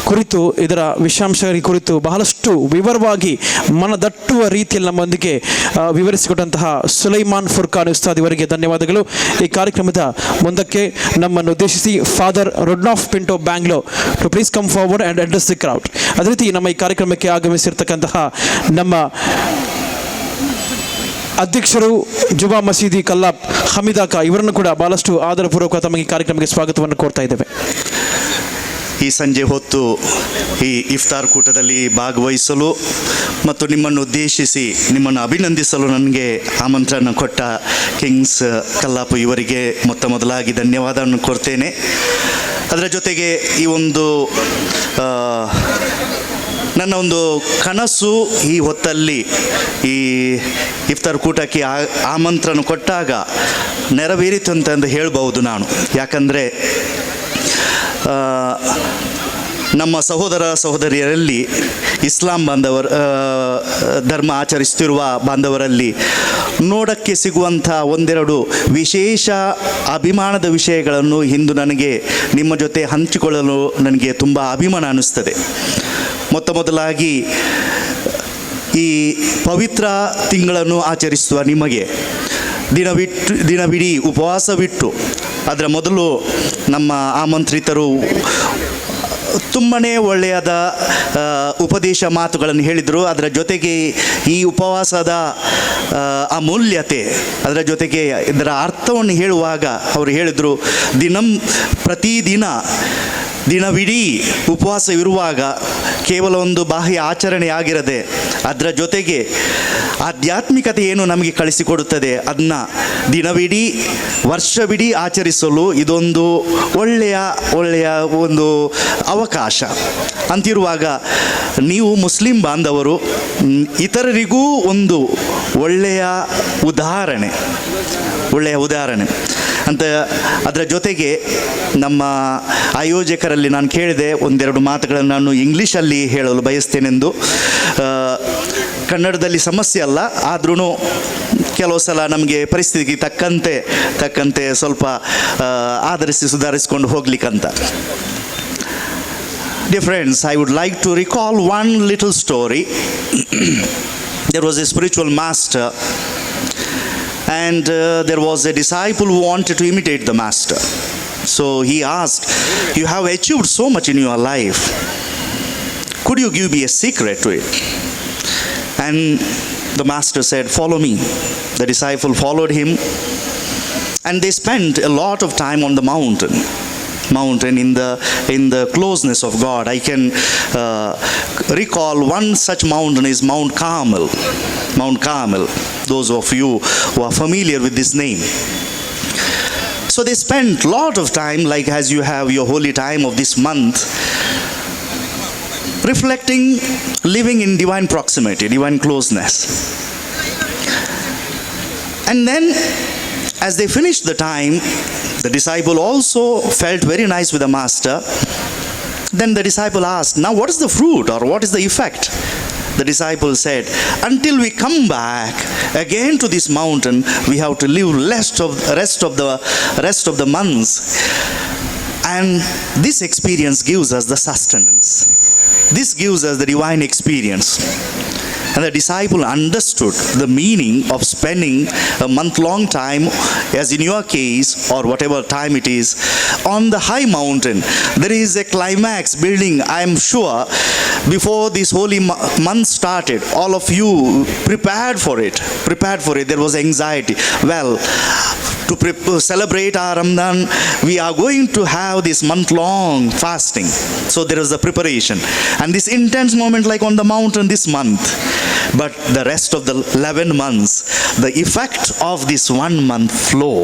ಕುರಿತು ಇದರ ವಿಷಾಂಶ ಅಂಶಗಳ ಕುರಿತು ಬಹಳಷ್ಟು ವಿವರವಾಗಿ ಮನದಟ್ಟುವ ರೀತಿಯಲ್ಲಿ ನಮ್ಮೊಂದಿಗೆ ವಿವರಿಸಿಕೊಟ್ಟಂತಹ ಸುಲೈಮಾನ್ ಫುರ್ಖಾನ್ ಉಸ್ತಾದ್ ಇವರಿಗೆ ಧನ್ಯವಾದಗಳು. ಈ ಕಾರ್ಯಕ್ರಮದ ಮುಂದಕ್ಕೆ ನಮ್ಮನ್ನು ಉದ್ದೇಶಿಸಿ ಫಾದರ್ ರೊಡ್ನಾಫ್ ಪಿಂಟೋ ಬ್ಯಾಂಗ್ಲೋ to please come forward and address the crowd. ಅದೇ ರೀತಿ ನಮ್ಮ ಈ ಕಾರ್ಯಕ್ರಮಕ್ಕೆ ಆಗಮಿಸಿರ್ತಕ್ಕಂತಹ ನಮ್ಮ ಅಧ್ಯಕ್ಷರು ಜುಬಾ ಮಸೀದಿ ಕಲ್ಲಾಪ್ ಹಮೀದಾಕ ಇವರನ್ನು ಕೂಡ ಬಹಳಷ್ಟು ಆದರಪೂರ್ವಕ ತಮಗೆ ಈ ಕಾರ್ಯಕ್ರಮಕ್ಕೆ ಸ್ವಾಗತವನ್ನು ಕೋರ್ತಾ ಇದ್ದೇವೆ. ಈ ಸಂಜೆ ಹೊತ್ತು ಈ ಇಫ್ತಾರ್ ಕೂಟದಲ್ಲಿ ಭಾಗವಹಿಸಲು ಮತ್ತು ನಿಮ್ಮನ್ನು ಉದ್ದೇಶಿಸಿ ನಿಮ್ಮನ್ನು ಅಭಿನಂದಿಸಲು ನನಗೆ ಆಮಂತ್ರಣ ಕೊಟ್ಟ ಕಿಂಗ್ಸ್ ಕಲ್ಲಾಪು ಇವರಿಗೆ ಮೊದಲಾಗಿ ಧನ್ಯವಾದವನ್ನು ಕೊಡ್ತೇನೆ. ಅದರ ಜೊತೆಗೆ ಈ ಒಂದು ನನ್ನ ಒಂದು ಕನಸು ಈ ಹೊತ್ತಲ್ಲಿ ಈ ಇಫ್ತಾರ್ ಕೂಟಕ್ಕೆ ಆಮಂತ್ರಣ ಕೊಟ್ಟಾಗ ನೆರವೇರಿತು ಅಂತಂದು ಹೇಳ್ಬೋದು ನಾನು. ಯಾಕಂದರೆ ನಮ್ಮ ಸಹೋದರ ಸಹೋದರಿಯರಲ್ಲಿ ಇಸ್ಲಾಂ ಧರ್ಮ ಆಚರಿಸುತ್ತಿರುವ ಬಾಂಧವರಲ್ಲಿ ನೋಡೋಕ್ಕೆ ಸಿಗುವಂಥ ಒಂದೆರಡು ವಿಶೇಷ ಅಭಿಮಾನದ ವಿಷಯಗಳನ್ನು ಇಂದು ನನಗೆ ನಿಮ್ಮ ಜೊತೆ ಹಂಚಿಕೊಳ್ಳಲು ನನಗೆ ತುಂಬ ಅಭಿಮಾನ ಅನ್ನಿಸ್ತದೆ. ಮೊದಲಾಗಿ ಈ ಪವಿತ್ರ ತಿಂಗಳನ್ನು ಆಚರಿಸುವ ನಿಮಗೆ ದಿನವಿಡೀ ಉಪವಾಸವಿಟ್ಟು ಅದರ ಮೊದಲು ನಮ್ಮ ಆಮಂತ್ರಿತರು ತುಂಬಾ ಒಳ್ಳೆಯದ ಉಪದೇಶ ಮಾತುಗಳನ್ನು ಹೇಳಿದರು. ಅದರ ಜೊತೆಗೆ ಈ ಉಪವಾಸದ ಅಮೂಲ್ಯತೆ, ಅದರ ಜೊತೆಗೆ ಇದರ ಅರ್ಥವನ್ನು ಹೇಳುವಾಗ ಅವರು ಹೇಳಿದರು, ದಿನವಿಡೀ ಉಪವಾಸ ಇರುವಾಗ ಕೇವಲ ಒಂದು ಬಾಹ್ಯ ಆಚರಣೆ ಆಗಿರದೆ ಅದರ ಜೊತೆಗೆ ಆಧ್ಯಾತ್ಮಿಕತೆ ಏನು ನಮಗೆ ಕಳಿಸಿಕೊಡುತ್ತದೆ ಅದನ್ನು ದಿನವಿಡೀ ವರ್ಷವಿಡೀ ಆಚರಿಸಲು ಇದೊಂದು ಒಳ್ಳೆಯ ಒಂದು ಅವಕಾಶ ಅಂತಿರುವಾಗ ನೀವು ಮುಸ್ಲಿಂ ಬಾಂಧವರು ಇತರರಿಗೂ ಒಂದು ಒಳ್ಳೆಯ ಉದಾಹರಣೆ ಅಂತ. ಅದರ ಜೊತೆಗೆ ನಮ್ಮ ಆಯೋಜಕರಲ್ಲಿ ನಾನು ಕೇಳಿದೆ, ಒಂದೆರಡು ಮಾತುಗಳನ್ನು ನಾನು ಇಂಗ್ಲೀಷಲ್ಲಿ ಹೇಳಲು ಬಯಸ್ತೇನೆಂದು. ಕನ್ನಡದಲ್ಲಿ ಸಮಸ್ಯೆ ಅಲ್ಲ, ಆದ್ರೂ ಕೆಲವು ಸಲ ನಮಗೆ ಪರಿಸ್ಥಿತಿಗೆ ತಕ್ಕಂತೆ ಸ್ವಲ್ಪ ಆಧರಿಸಿ ಸುಧಾರಿಸಿಕೊಂಡು ಹೋಗ್ಲಿಕ್ಕಂತ. Dear friends, I would like to recall one little story. There was a spiritual master and there was a disciple who wanted to imitate the master. So he asked, you have achieved so much in your life, could you give me a secret to it? And the master said, follow me. The disciple followed him and they spent a lot of time on the mountain in the closeness of God. I can recall one such mountain is Mount Carmel. Those of you who are familiar with this name. So they spent a lot of time, like as you have your holy time of this month, reflecting, living in divine proximity, divine closeness. And then as they finished the time, the disciple also felt very nice with the master. Then the disciple asked, now what is the fruit or what is the effect? The disciple said, until we come back again to this mountain, we have to live rest of the months. And this experience gives us the sustenance. This gives us the divine experience. And the disciple understood the meaning of spending a month-long time, as in your case, or whatever time it is, on the high mountain. There is a climax building, I am sure, before this holy month started. All of you prepared for it. There was anxiety. Well, to celebrate our Ramadan, we are going to have this month-long fasting. So there is the preparation. And this intense moment like on the mountain this month. But the rest of the 11 months, the effect of this 1 month flow.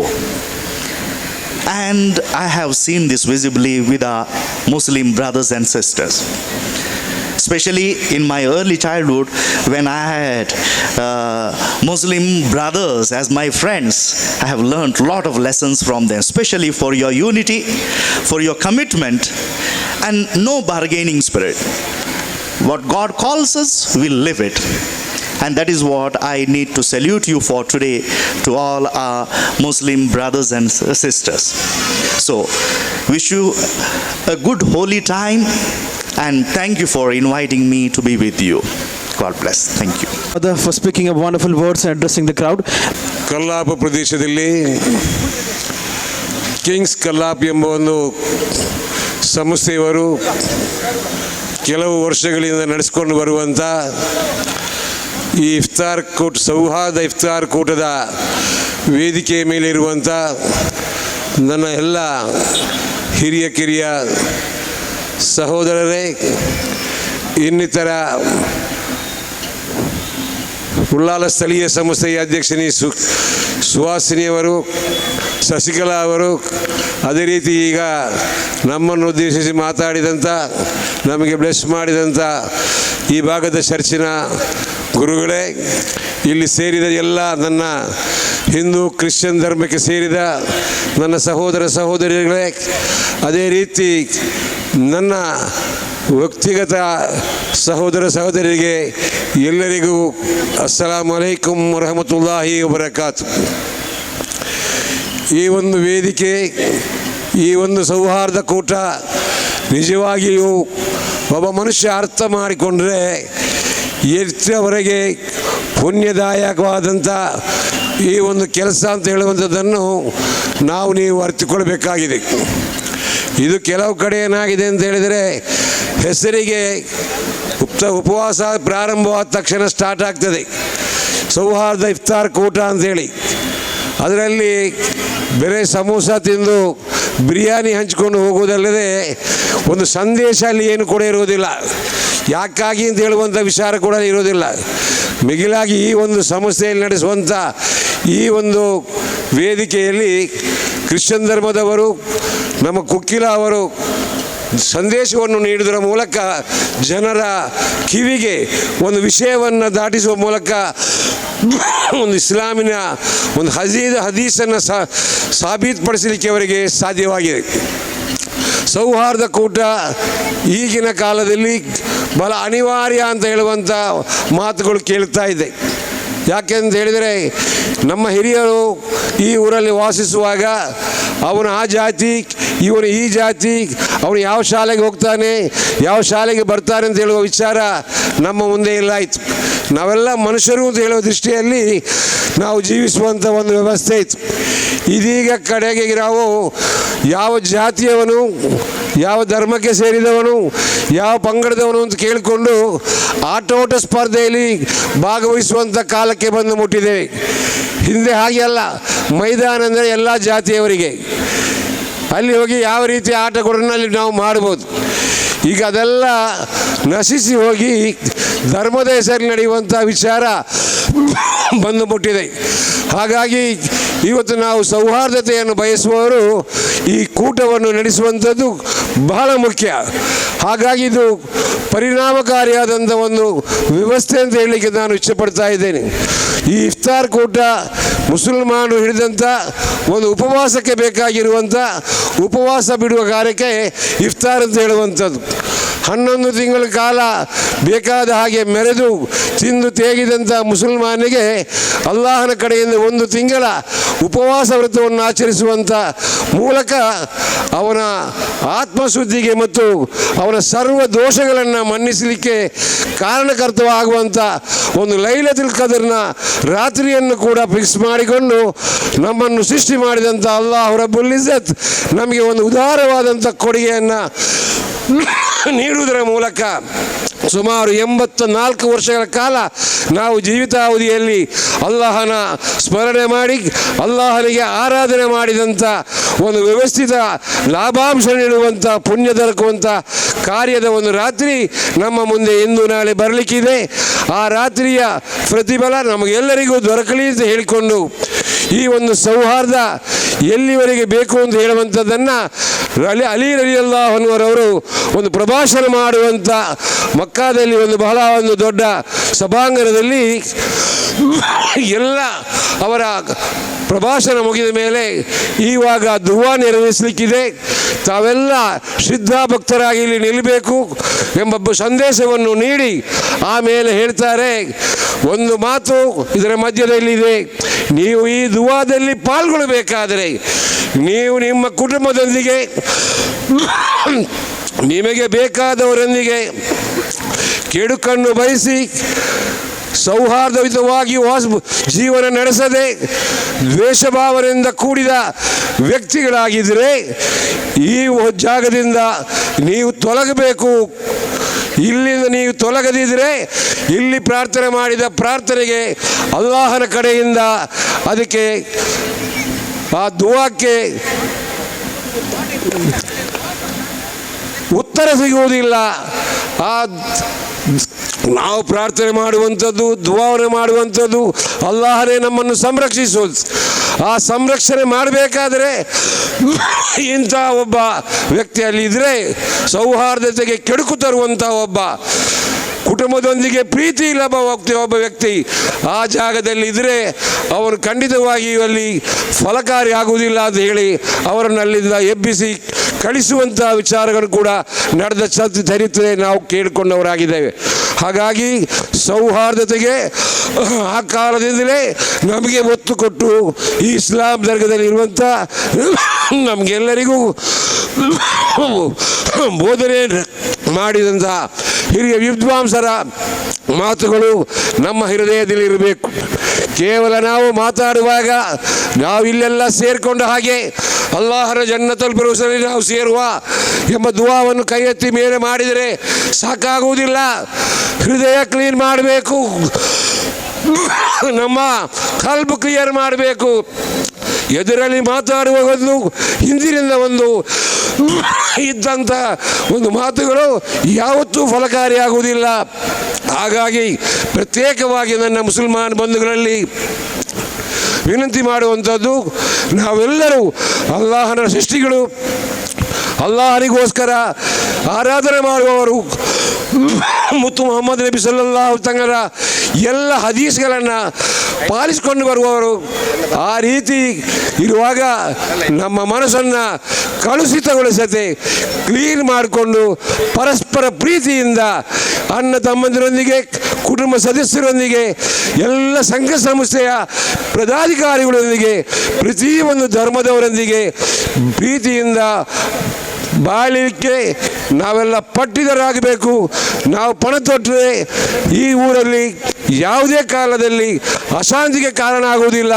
And I have seen this visibly with our Muslim brothers and sisters. Especially in my early childhood, when I had Muslim brothers as my friends, I have learned a lot of lessons from them, especially for your unity, for your commitment, and no bargaining spirit. What God calls us, we'll live it. And that is what I need to salute you for today to all our Muslim brothers and sisters. So, wish you a good holy time And thank you for inviting me to be with you. God bless. Thank you. Father, for speaking of wonderful words and addressing the crowd. ಕಲ್ಲಾಪ ಪ್ರದೇಶದಲ್ಲಿ Kings ಕಲ್ಲಾಪ್ ಎಂಬ ಒಂದು ಸಂಸ್ಥೆಯವರು ಕೆಲವು ವರ್ಷಗಳಿಂದ ನಡೆಸಿಕೊಂಡು ಬರುವಂಥ ಈ ಇಫ್ತಾರ್ ಕೂಟ, ಸೌಹಾರ್ದ ಇಫ್ತಾರ್ ಕೂಟದ ವೇದಿಕೆಯ ಮೇಲಿರುವಂಥ ನನ್ನ ಎಲ್ಲ ಹಿರಿಯ ಕಿರಿಯ ಸಹೋದರರೇ, ಇನ್ನಿತರ ಉಳ್ಳಾಲ ಸ್ಥಳೀಯ ಸಂಸ್ಥೆಯ ಅಧ್ಯಕ್ಷನಿ ಸುಹಾಸಿನಿಯವರು, ಶಶಿಕಲಾ ಅವರು, ಅದೇ ರೀತಿ ಈಗ ನಮ್ಮನ್ನು ಉದ್ದೇಶಿಸಿ ಮಾತಾಡಿದಂಥ, ನಮಗೆ ಬ್ಲೆಸ್ ಮಾಡಿದಂಥ ಈ ಭಾಗದ ಚರ್ಚಿನ ಗುರುಗಳೇ, ಇಲ್ಲಿ ಸೇರಿದ ಎಲ್ಲ ನನ್ನ ಹಿಂದೂ ಕ್ರಿಶ್ಚಿಯನ್ ಧರ್ಮಕ್ಕೆ ಸೇರಿದ ನನ್ನ ಸಹೋದರ ಸಹೋದರಿಗಳೇ, ಅದೇ ರೀತಿ ನನ್ನ ವ್ಯಕ್ತಿಗತ ಸಹೋದರ ಸಹೋದರಿಗೆ ಎಲ್ಲರಿಗೂ ಅಸ್ಸಲಾಮು ಅಲೈಕುಂ ವರಹಮತುಲ್ಲಾಹಿ ವಬರಕಾತು. ಈ ಒಂದು ವೇದಿಕೆ, ಈ ಒಂದು ಸೌಹಾರ್ದ ಕೂಟ ನಿಜವಾಗಿಯೂ ಒಬ್ಬ ಮನುಷ್ಯ ಅರ್ಥ ಮಾಡಿಕೊಂಡ್ರೆ ಎಷ್ಟರವರೆಗೆ ಪುಣ್ಯದಾಯಕವಾದಂಥ ಈ ಒಂದು ಕೆಲಸ ಅಂತ ಹೇಳುವಂಥದ್ದನ್ನು ನೀವು ಅರಿತುಕೊಳ್ಬೇಕಾಗಿದೆ. ಇದು ಕೆಲವು ಕಡೆ ಏನಾಗಿದೆ ಅಂತ ಹೇಳಿದರೆ, ಹೆಸರಿಗೆ ಉಪವಾಸ ಪ್ರಾರಂಭವಾದ ತಕ್ಷಣ ಸ್ಟಾರ್ಟ್ ಆಗ್ತದೆ ಸೌಹಾರ್ದ ಇಫ್ತಾರ್ ಕೂಟ ಅಂಥೇಳಿ. ಅದರಲ್ಲಿ ಬೇರೆ ಸಮೋಸ ತಿಂದು ಬಿರಿಯಾನಿ ಹಂಚಿಕೊಂಡು ಹೋಗುವುದಲ್ಲದೆ ಒಂದು ಸಂದೇಶ ಅಲ್ಲಿ ಏನು ಕೂಡ ಇರುವುದಿಲ್ಲ, ಯಾಕಾಗಿ ಅಂತ ಹೇಳುವಂಥ ವಿಚಾರ ಕೂಡ ಇರೋದಿಲ್ಲ. ಮಿಗಿಲಾಗಿ ಈ ಒಂದು ಸಂಸ್ಥೆಯಲ್ಲಿ ನಡೆಸುವಂಥ ಈ ಒಂದು ವೇದಿಕೆಯಲ್ಲಿ ಕ್ರಿಶ್ಚಿಯನ್ ಧರ್ಮದವರು, ನಮ್ಮ ಕುಕ್ಕಿಲ ಅವರು ಸಂದೇಶವನ್ನು ನೀಡುವುದರ ಮೂಲಕ ಜನರ ಕಿವಿಗೆ ಒಂದು ವಿಷಯವನ್ನು ದಾಟಿಸುವ ಮೂಲಕ ಒಂದು ಇಸ್ಲಾಮಿನ ಒಂದು ಹದೀಸನ್ನು ಸಾಬೀತುಪಡಿಸಲಿಕ್ಕೆ ಅವರಿಗೆ ಸಾಧ್ಯವಾಗಿದೆ. ಸೌಹಾರ್ದ ಕೂಟ ಈಗಿನ ಕಾಲದಲ್ಲಿ ಬಹಳ ಅನಿವಾರ್ಯ ಅಂತ ಹೇಳುವಂಥ ಮಾತುಗಳು ಕೇಳ್ತಾ ಇದೆ. ಯಾಕೆಂತ ಹೇಳಿದರೆ, ನಮ್ಮ ಹಿರಿಯರು ಈ ಊರಲ್ಲಿ ವಾಸಿಸುವಾಗ ಅವನು ಆ ಜಾತಿ, ಇವನು ಈ ಜಾತಿ, ಅವನು ಯಾವ ಶಾಲೆಗೆ ಹೋಗ್ತಾನೆ, ಯಾವ ಶಾಲೆಗೆ ಬರ್ತಾನೆ ಅಂತ ಹೇಳುವ ವಿಚಾರ ನಮ್ಮ ಮುಂದೆ ಇಲ್ಲ ಇತ್ತು. ನಾವೆಲ್ಲ ಮನುಷ್ಯರು ಅಂತ ಹೇಳುವ ದೃಷ್ಟಿಯಲ್ಲಿ ನಾವು ಜೀವಿಸುವಂಥ ಒಂದು ವ್ಯವಸ್ಥೆ ಇತ್ತು. ಇದೀಗ ಕಡೆಗೆ ನಾವು ಯಾವ ಜಾತಿಯವನು, ಯಾವ ಧರ್ಮಕ್ಕೆ ಸೇರಿದವನು, ಯಾವ ಪಂಗಡದವನು ಅಂತ ಕೇಳಿಕೊಂಡು ಆಟೋಟ ಸ್ಪರ್ಧೆಯಲ್ಲಿ ಭಾಗವಹಿಸುವಂಥ ಕಾಲಕ್ಕೆ ಬಂದು ಮುಟ್ಟಿದ್ದೇವೆ. ಹಿಂದೆ ಹಾಗೆ ಅಲ್ಲ, ಮೈದಾನ ಅಂದರೆ ಎಲ್ಲ ಜಾತಿಯವರಿಗೆ, ಅಲ್ಲಿ ಹೋಗಿ ಯಾವ ರೀತಿ ಆಟಗಳನ್ನು ಅಲ್ಲಿ ನಾವು ಮಾಡ್ಬೋದು. ಈಗ ಅದೆಲ್ಲ ನಶಿಸಿ ಹೋಗಿ ಧರ್ಮದ ಹೆಸರಲ್ಲಿ ನಡೆಯುವಂಥ ವಿಚಾರ ಬಂದು ಮುಟ್ಟಿದೆ. ಹಾಗಾಗಿ ಇವತ್ತು ನಾವು ಸೌಹಾರ್ದತೆಯನ್ನು ಬಯಸುವವರು ಈ ಕೂಟವನ್ನು ನಡೆಸುವಂಥದ್ದು ಬಹಳ ಮುಖ್ಯ. ಹಾಗಾಗಿ ಇದು ಪರಿಣಾಮಕಾರಿಯಾದಂಥ ಒಂದು ವ್ಯವಸ್ಥೆ ಅಂತ ಹೇಳಲಿಕ್ಕೆ ನಾನು ಇಷ್ಟಪಡ್ತಾ ಇದ್ದೇನೆ. ಈ ಇಫ್ತಾರ್ ಕೂಟ ಮುಸಲ್ಮಾನರು ಹಿಡಿದಂಥ ಒಂದು ಉಪವಾಸಕ್ಕೆ ಬೇಕಾಗಿರುವಂಥ ಉಪವಾಸ ಬಿಡುವ ಕಾರ್ಯಕ್ಕೆ ಇಫ್ತಾರ್ ಅಂತ ಹೇಳುವಂಥದ್ದು. 11 ತಿಂಗಳ ಕಾಲ ಬೇಕಾದ ಹಾಗೆ ಮೆರೆದು ತಿಂದು ತೇಗಿದಂಥ ಮುಸಲ್ಮಾನಿಗೆ ಅಲ್ಲಾಹನ ಕಡೆಯಿಂದ 1 ತಿಂಗಳ ಉಪವಾಸ ವ್ರತವನ್ನು ಆಚರಿಸುವಂಥ ಮೂಲಕ ಅವನ ಆತ್ಮಶುದ್ಧಿಗೆ ಮತ್ತು ಅವನ ಸರ್ವ ದೋಷಗಳನ್ನು ಮನ್ನಿಸಲಿಕ್ಕೆ ಕಾರಣಕರ್ತವಾಗುವಂಥ ಒಂದು ಲೈಲತುಲ್ ಕದರ್ನ ರಾತ್ರಿಯನ್ನು ಕೂಡ ಫಿಕ್ಸ್ ಮಾಡಿಕೊಂಡು ನಮ್ಮನ್ನು ಸೃಷ್ಟಿ ಮಾಡಿದಂಥ ಅಲ್ಲಾಹ್ ರಬ್ಬುಲ್ ಇಜ್ಜತ್ ನಮಗೆ ಒಂದು ಉದಾರವಾದಂಥ ಕೊಡುಗೆಯನ್ನು ನೀಡುವುದರ ಮೂಲಕ ಸುಮಾರು 84 ವರ್ಷಗಳ ಕಾಲ ನಾವು ಜೀವಿತಾವಧಿಯಲ್ಲಿ ಅಲ್ಲಾಹನ ಸ್ಮರಣೆ ಮಾಡಿ ಅಲ್ಲಾಹನಿಗೆ ಆರಾಧನೆ ಮಾಡಿದಂಥ ಒಂದು ವ್ಯವಸ್ಥಿತ ಲಾಭಾಂಶ ನೀಡುವಂಥ ಪುಣ್ಯ ದೊರಕುವಂಥ ಕಾರ್ಯದ ಒಂದು ರಾತ್ರಿ ನಮ್ಮ ಮುಂದೆ ಇಂದು ನಾಳೆ ಬರಲಿಕ್ಕಿದೆ. ಆ ರಾತ್ರಿಯ ಪ್ರತಿಫಲ ನಮಗೆಲ್ಲರಿಗೂ ದೊರಕಲಿ ಅಂತ ಹೇಳಿಕೊಂಡು ಈ ಒಂದು ಸೌಹಾರ್ದ ಎಲ್ಲಿವರೆಗೆ ಬೇಕು ಅಂತ ಹೇಳುವಂಥದ್ದನ್ನು ಅಲಿ ರಲಿಯಲ್ಲಾಹು ಅನ್ಹುರವರು ಒಂದು ಪ್ರಭಾಷಣೆ ಮಾಡುವಂಥ ಮಕ್ಕಾದಲ್ಲಿ ಒಂದು ಬಹಳ ಒಂದು ದೊಡ್ಡ ಸಭಾಂಗಣದಲ್ಲಿ ಎಲ್ಲ ಅವರ ಪ್ರಭಾಷಣ ಮುಗಿದ ಮೇಲೆ ಇವಾಗ ದುವಾ ನೆರವೇರಿಸಲಿಕ್ಕಿದೆ. ತಾವೆಲ್ಲ ಶ್ರದ್ಧಾಭಕ್ತರಾಗಿ ಇಲ್ಲಿ ನಿಲ್ಲಬೇಕು ಎಂಬ ಸಂದೇಶವನ್ನು ನೀಡಿ ಆಮೇಲೆ ಹೇಳ್ತಾರೆ, ಒಂದು ಮಾತು ಇದರ ಮಧ್ಯದಲ್ಲಿದೆ, ನೀವು ಈ ದುವಾದಲ್ಲಿ ಪಾಲ್ಗೊಳ್ಳಬೇಕಾದರೆ ನೀವು ನಿಮ್ಮ ಕುಟುಂಬದೊಂದಿಗೆ ನಿಮಗೆ ಬೇಕಾದವರೊಂದಿಗೆ ಕೆಡುಕನ್ನು ಬಯಸಿ ಸೌಹಾರ್ದಯುತವಾಗಿ ಜೀವನ ನಡೆಸದೆ ದ್ವೇಷಭಾವನೆಯಿಂದ ಕೂಡಿದ ವ್ಯಕ್ತಿಗಳಾಗಿದ್ದರೆ ಈ ಜಾಗದಿಂದ ನೀವು ತೊಲಗಬೇಕು. ಇಲ್ಲಿಂದ ನೀವು ತೊಲಗದಿದ್ದರೆ ಇಲ್ಲಿ ಪ್ರಾರ್ಥನೆ ಮಾಡಿದ ಪ್ರಾರ್ಥನೆಗೆ ಅಲ್ಲಾಹನ ಕಡೆಯಿಂದ ಅದಕ್ಕೆ ಆ ದುವಾಕ್ಕೆ ಉತ್ತರ ಸಿಗುವುದಿಲ್ಲ. ನಾವು ಪ್ರಾರ್ಥನೆ ಮಾಡುವಂಥದ್ದು, ದುವಾವನೆ ಮಾಡುವಂಥದ್ದು ಅಲ್ಲಾಹನೇ ನಮ್ಮನ್ನು ಸಂರಕ್ಷಿಸೋದು. ಆ ಸಂರಕ್ಷಣೆ ಮಾಡಬೇಕಾದ್ರೆ ಇಂಥ ಒಬ್ಬ ವ್ಯಕ್ತಿ ಅಲ್ಲಿ ಇದ್ದರೆ, ಸೌಹಾರ್ದತೆಗೆ ಕೆಡುಕು ತರುವಂಥ ಒಬ್ಬ, ಕುಟುಂಬದೊಂದಿಗೆ ಪ್ರೀತಿ ಇಲ್ಲದ ಒಬ್ಬ ವ್ಯಕ್ತಿ ಆ ಜಾಗದಲ್ಲಿ ಇದ್ದರೆ ಅವರು ಖಂಡಿತವಾಗಿಯೂ ಅಲ್ಲಿ ಫಲಕಾರಿ ಆಗುವುದಿಲ್ಲ ಅಂತ ಹೇಳಿ ಅವರನ್ನು ಅಲ್ಲಿಂದ ಎಬ್ಬಿಸಿ ಕಳಿಸುವಂಥ ವಿಚಾರಗಳು ಕೂಡ ನಡೆದ ಚರಿತ್ರೆ ನಾವು ಕೇಳಿಕೊಂಡವರಾಗಿದ್ದೇವೆ. ಹಾಗಾಗಿ ಸೌಹಾರ್ದತೆಗೆ ಆ ಕಾಲದಿಂದಲೇ ನಮಗೆ ಒತ್ತು ಕೊಟ್ಟು ಈ ಇಸ್ಲಾಂ ಧರ್ಮದಲ್ಲಿ ಇರುವಂಥ ನಮಗೆಲ್ಲರಿಗೂ ಬೋಧನೆ ಮಾಡಿದಂಥ ಹಿರಿಯ ವಿದ್ವಾಂಸರ ಮಾತುಗಳು ನಮ್ಮ ಹೃದಯದಲ್ಲಿ ಇರಬೇಕು. ಕೇವಲ ನಾವು ಮಾತಾಡುವಾಗ ನಾವಿಲ್ಲೆಲ್ಲ ಸೇರಿಕೊಂಡ ಹಾಗೆ ಅಲ್ಲಾಹರ ಜನ್ನತುಲ್ ಫಿರ್ದೌಸಲ್ಲಿ ನಾವು ಸೇರುವ ಎಂಬ ದುವಾವನ್ನು ಕೈ ಎತ್ತಿ ಮೇಲೆ ಮಾಡಿದರೆ ಸಾಕಾಗುವುದಿಲ್ಲ. ಹೃದಯ ಕ್ಲೀನ್ ಮಾಡಬೇಕು, ನಮ್ಮ ಕಲ್ಬು ಕ್ಲಿಯರ್ ಮಾಡಬೇಕು. ಎದುರಲ್ಲಿ ಮಾತಾಡುವ ಒಂದು ಹಿಂದಿನಿಂದ ಒಂದು ಇದ್ದಂಥ ಒಂದು ಮಾತುಗಳು ಯಾವತ್ತೂ ಫಲಕಾರಿಯಾಗುವುದಿಲ್ಲ. ಹಾಗಾಗಿ ಪ್ರತ್ಯೇಕವಾಗಿ ನನ್ನ ಮುಸಲ್ಮಾನ್ ಬಂಧುಗಳಲ್ಲಿ ವಿನಂತಿ ಮಾಡುವಂಥದ್ದು, ನಾವೆಲ್ಲರೂ ಅಲ್ಲಾಹನ ಸೃಷ್ಟಿಗಳು, ಅಲ್ಲಾಹನಿಗೋಸ್ಕರ ಆರಾಧನೆ ಮಾಡುವವರು, ಮುತ್ತು ಮೊಹಮ್ಮದ್ ನಬಿ ಸಲ್ಲಲ್ಲಾಹು ತಂಗರ ಎಲ್ಲ ಹದೀಸ್ಗಳನ್ನು ಪಾಲಿಸಿಕೊಂಡು ಬರುವವರು. ಆ ರೀತಿ ಇರುವಾಗ ನಮ್ಮ ಮನಸ್ಸನ್ನು ಕಲುಷಿತಗೊಳಿಸದೆ ಕ್ಲೀನ್ ಮಾಡಿಕೊಂಡು ಪರಸ್ಪರ ಪ್ರೀತಿಯಿಂದ ಅಣ್ಣ ತಮ್ಮಂದಿರೊಂದಿಗೆ, ಕುಟುಂಬ ಸದಸ್ಯರೊಂದಿಗೆ, ಎಲ್ಲ ಸಂಘ ಸಂಸ್ಥೆಯ ಪದಾಧಿಕಾರಿಗಳೊಂದಿಗೆ, ಪ್ರತಿಯೊಂದು ಧರ್ಮದವರೊಂದಿಗೆ ಪ್ರೀತಿಯಿಂದ ಬಾಳಲಿಕ್ಕೆ ನಾವೆಲ್ಲ ಪಟ್ಟಿದರಾಗಬೇಕು. ನಾವು ಪಣ ತೊಟ್ಟರೆ ಈ ಊರಲ್ಲಿ ಯಾವುದೇ ಕಾಲದಲ್ಲಿ ಅಶಾಂತಿಗೆ ಕಾರಣ ಆಗುವುದಿಲ್ಲ.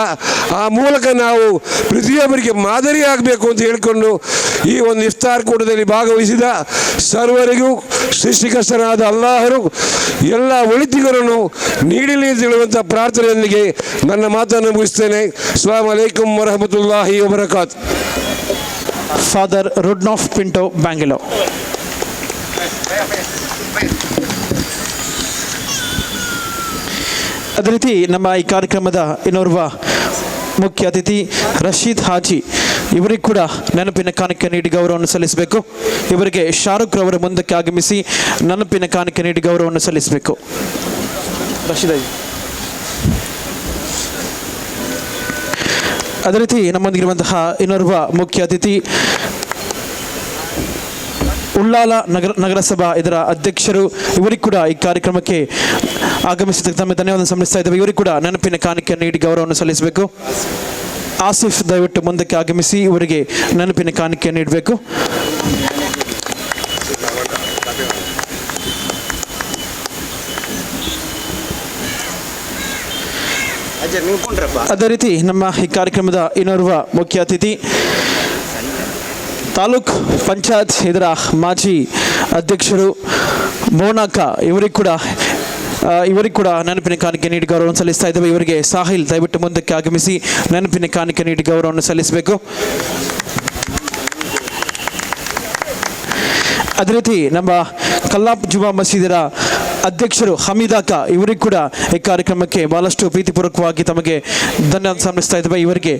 ಆ ಮೂಲಕ ನಾವು ಪ್ರತಿಯೊಬ್ಬರಿಗೆ ಮಾದರಿಯಾಗಬೇಕು ಅಂತ ಹೇಳಿಕೊಂಡು ಈ ಒಂದು ಇಫ್ತಾರ್ ಕೂಟದಲ್ಲಿ ಭಾಗವಹಿಸಿದ ಸರ್ವರಿಗೂ ಸೃಷ್ಟಿಕರ್ತನಾದ ಅಲ್ಲಾಹರು ಎಲ್ಲ ಒಳಿತಿಗರನ್ನು ನೀಡಲಿ ಅಂತ ಹೇಳುವಂಥ ಪ್ರಾರ್ಥನೆಯೊಂದಿಗೆ ನನ್ನ ಮಾತನ್ನು ಮುಗಿಸ್ತೇನೆ. ಅಸ್ಸಲಾಮು ಅಲೈಕುಂ ವರಹಮತುಲ್ಲಾಹಿ ವಬರಕಾತ್. ಫಾದರ್ ರುಡ್ನಾಫ್ ಪಿಂಟೋ, ಬ್ಯಾಂಗ್ಲೋರ್. ಅದೇ ರೀತಿ ನಮ್ಮ ಈ ಕಾರ್ಯಕ್ರಮದ ಇನ್ನೋರ್ವ ಮುಖ್ಯ ಅತಿಥಿ ರಶೀದ್ ಹಾಜಿ, ಇವರಿಗೆ ಕೂಡ ನೆನಪಿನ ಕಾಣಿಕೆ ನೀಡಿ ಗೌರವವನ್ನು ಸಲ್ಲಿಸಬೇಕು. ಇವರಿಗೆ ಶಾರುಖ್ ರವರ ಮುಂದಕ್ಕೆ ಆಗಮಿಸಿ ನೆನಪಿನ ಕಾಣಿಕೆ ನೀಡಿ ಗೌರವವನ್ನು ಸಲ್ಲಿಸಬೇಕು. ರಶೀದ್ ಹಾಜಿ. ಅದೇ ರೀತಿ ನಮ್ಮೊಂದಿಗಿರುವಂತಹ ಇನ್ನೋರ್ವ ಮುಖ್ಯ ಅತಿಥಿ ಉಳ್ಳಾಲ ನಗರಸಭಾ ಇದರ ಅಧ್ಯಕ್ಷರು, ಇವರಿಗೆ ಕೂಡ ಈ ಕಾರ್ಯಕ್ರಮಕ್ಕೆ ಆಗಮಿಸಿದ್ದಕ್ಕೆ ತಮ್ಮ ಧನ್ಯವಾದ ಸಲ್ಲಿಸ್ತಾ ಇದ್ದೇವೆ. ಇವರಿಗೆ ಕೂಡ ನೆನಪಿನ ಕಾಣಿಕೆ ನೀಡಿ ಗೌರವವನ್ನು ಸಲ್ಲಿಸಬೇಕು. ಆಸಿಫ್ ದಯವಿಟ್ಟು ಮುಂದಕ್ಕೆ ಆಗಮಿಸಿ ಇವರಿಗೆ ನೆನಪಿನ ಕಾಣಿಕೆ ನೀಡಬೇಕು. ಅದೇ ರೀತಿ ನಮ್ಮ ಈ ಕಾರ್ಯಕ್ರಮದ ಇನ್ನೋರ್ವ ಮುಖ್ಯ ಅತಿಥಿ ತಾಲೂಕ್ ಪಂಚಾಯತ್ ಇದರ ಮಾಜಿ ಅಧ್ಯಕ್ಷರು ಮೋನಾಕ, ಇವರಿಗೆ ಕೂಡ ನೆನಪಿನ ಕಾಣಿಕೆ ನೀಡಿ ಗೌರವವನ್ನು ಸಲ್ಲಿಸ್ತಾ ಇದ್ದೇವೆ. ಇವರಿಗೆ ಸಾಹಿಲ್ ದಯವಿಟ್ಟು ಮುಂದಕ್ಕೆ ಆಗಮಿಸಿ ನೆನಪಿನ ಕಾಣಿಕೆ ನೀಡಿ ಗೌರವವನ್ನು ಸಲ್ಲಿಸಬೇಕು. ಅದೇ ರೀತಿ ನಮ್ಮ ಕಲ್ಲಾಪ್ ಜುಮಾ ಮಸೀದರ ಅಧ್ಯಕ್ಷರು ಹಮೀದಾಕ, ಇವರಿಗೆ ಕೂಡ ಈ ಕಾರ್ಯಕ್ರಮಕ್ಕೆ ಬಹಳಷ್ಟು ಪ್ರೀತಿಪೂರ್ವಕವಾಗಿ ತಮಗೆ ಧನ್ಯವಾದ ಸಲ್ಲಿಸ್ತಾ ಇದ್ದೇವೆ. ಇವರಿಗೆ